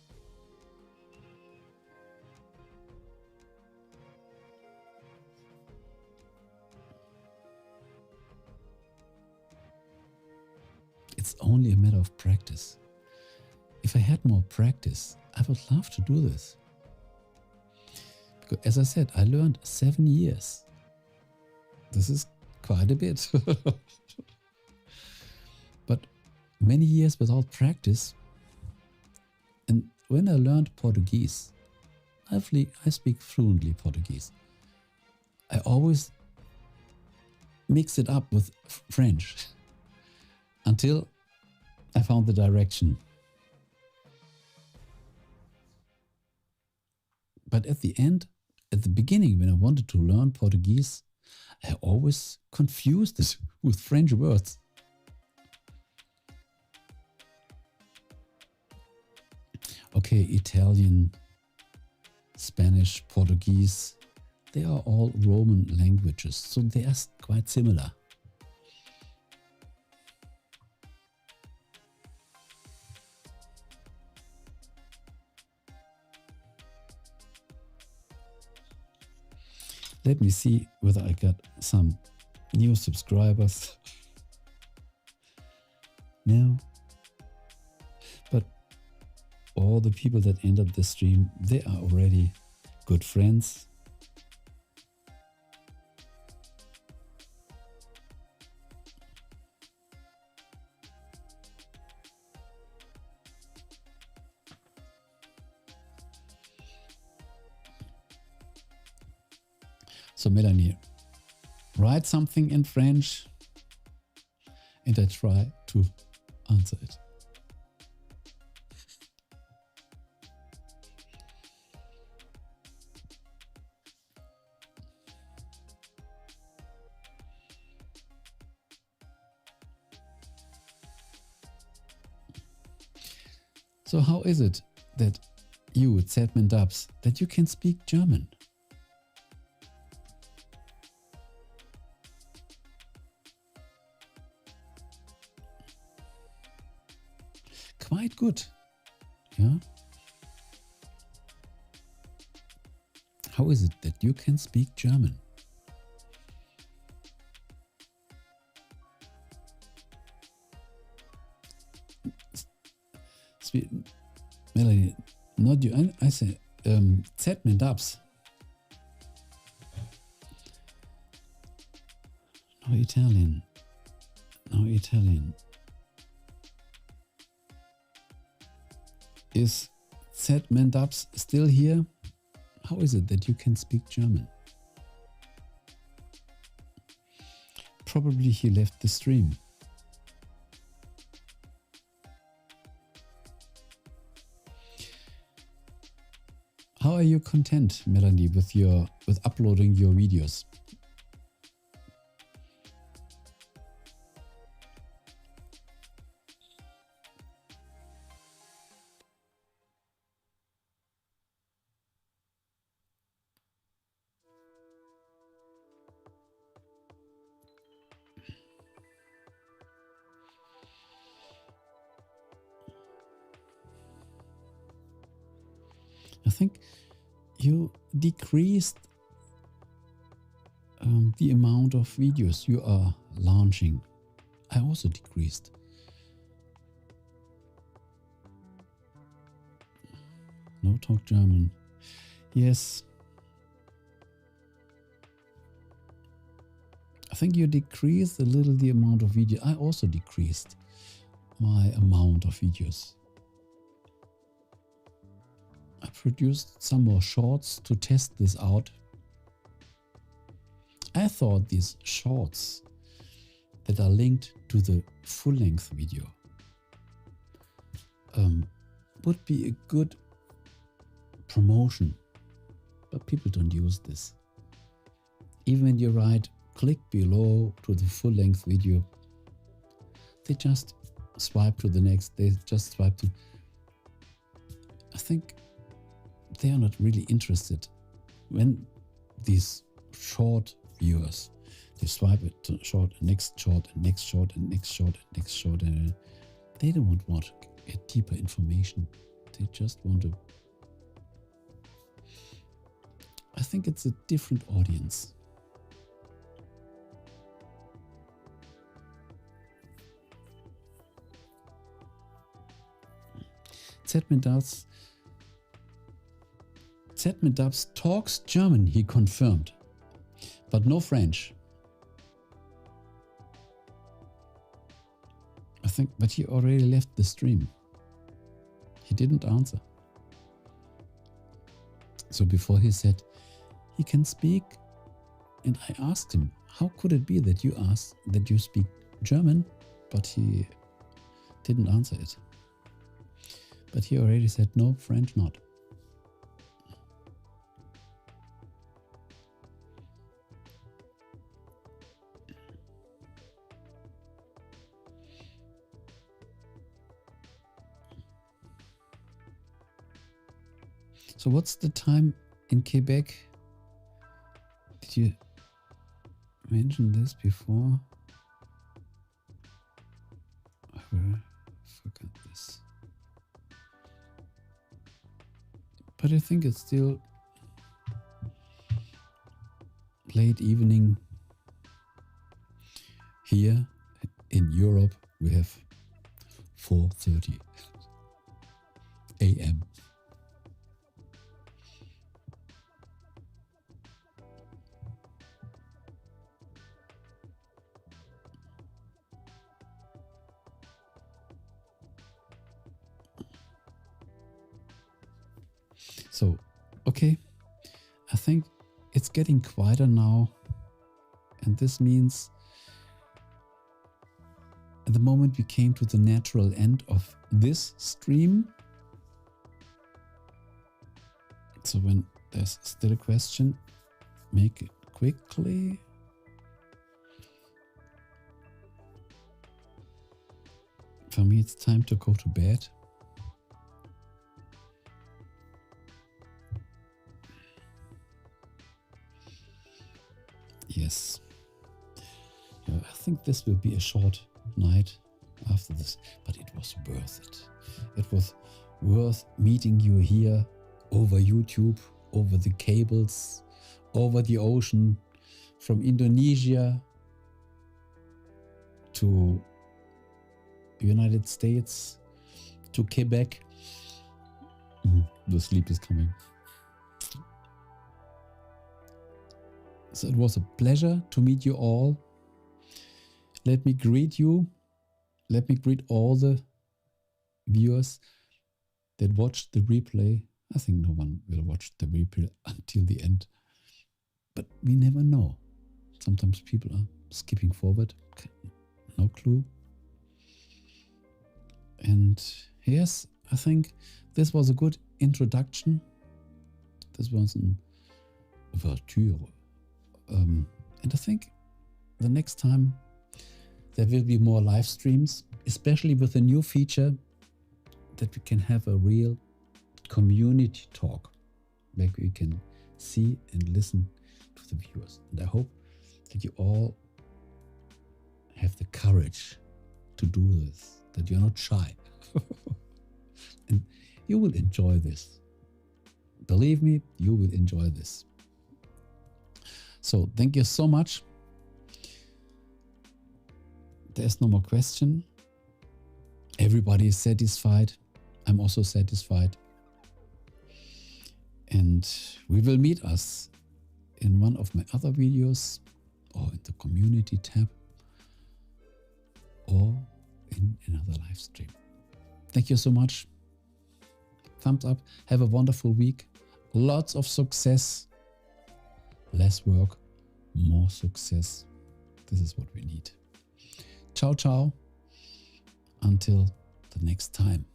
It's only a matter of practice. If I had more practice, I would love to do this. Because as I said, I learned 7 years. This is quite a bit. But many years without practice. And when I learned Portuguese, I speak fluently Portuguese. I always mix it up with French until I found the direction. But at the end, at the beginning, when I wanted to learn Portuguese, I always confused it with French words. Okay, Italian, Spanish, Portuguese, they are all Roman languages, so they are quite similar. Let me see whether I got some new subscribers. No. But all the people that entered the stream, they are already good friends. So Melanie, write something in French and I try to answer it. So how is it that you, Zedman Dubs, that you can speak German? Quite good, yeah? How is it that you can speak German? Melanie, not you, I say, Zedman Dubs. No Italian, no Italian. Is Zedman Dubs still here? How is it that you can speak German? Probably he left the stream. How are you content, Melanie, with uploading your videos? I think you decreased the amount of videos you are launching. I also decreased. No talk German. Yes. I think you decreased a little the amount of video. I also decreased my amount of videos. I produced some more shorts to test this out. I thought these shorts that are linked to the full-length video would be a good promotion, but people don't use this. Even when you write click below to the full-length video. They just swipe to the next. They just swipe to... I think they are not really interested. When these short viewers, they swipe it to short, next short, and next short, and next short, and next short, and they don't want to get deeper information. They just want to... I think it's a different audience. Zedmendubs talks German, he confirmed, but no French. I think, but he already left the stream. He didn't answer. So before he said he can speak, and I asked him, how could it be that you speak German, but he didn't answer it. But he already said no, French not. So what's the time in Quebec? Did you mention this before? I forgot this. But I think it's still late evening. Here in Europe we have 4:30 a.m. So, okay, I think it's getting quieter now, and this means at the moment we came to the natural end of this stream. So when there's still a question, make it quickly. For me, it's time to go to bed. Yes. Yeah, I think this will be a short night after this, but it was worth it. It was worth meeting you here over YouTube, over the cables, over the ocean, from Indonesia to United States to Quebec. The sleep is coming. So it was a pleasure to meet you all. Let me greet you. Let me greet all the viewers that watched the replay. I think no one will watch the replay until the end. But we never know. Sometimes people are skipping forward. No clue. And yes, I think this was a good introduction. This was an ouverture. And I think the next time there will be more live streams, especially with a new feature that we can have a real community talk, where we can see and listen to the viewers. And I hope that you all have the courage to do this, that you're not shy. And you will enjoy this. Believe me, you will enjoy this. So thank you so much. There's no more question. Everybody is satisfied. I'm also satisfied. And we will meet us in one of my other videos, or in the community tab, or in another live stream. Thank you so much. Thumbs up. Have a wonderful week. Lots of success. Less work, more success. This is what we need. Ciao, ciao. Until the next time.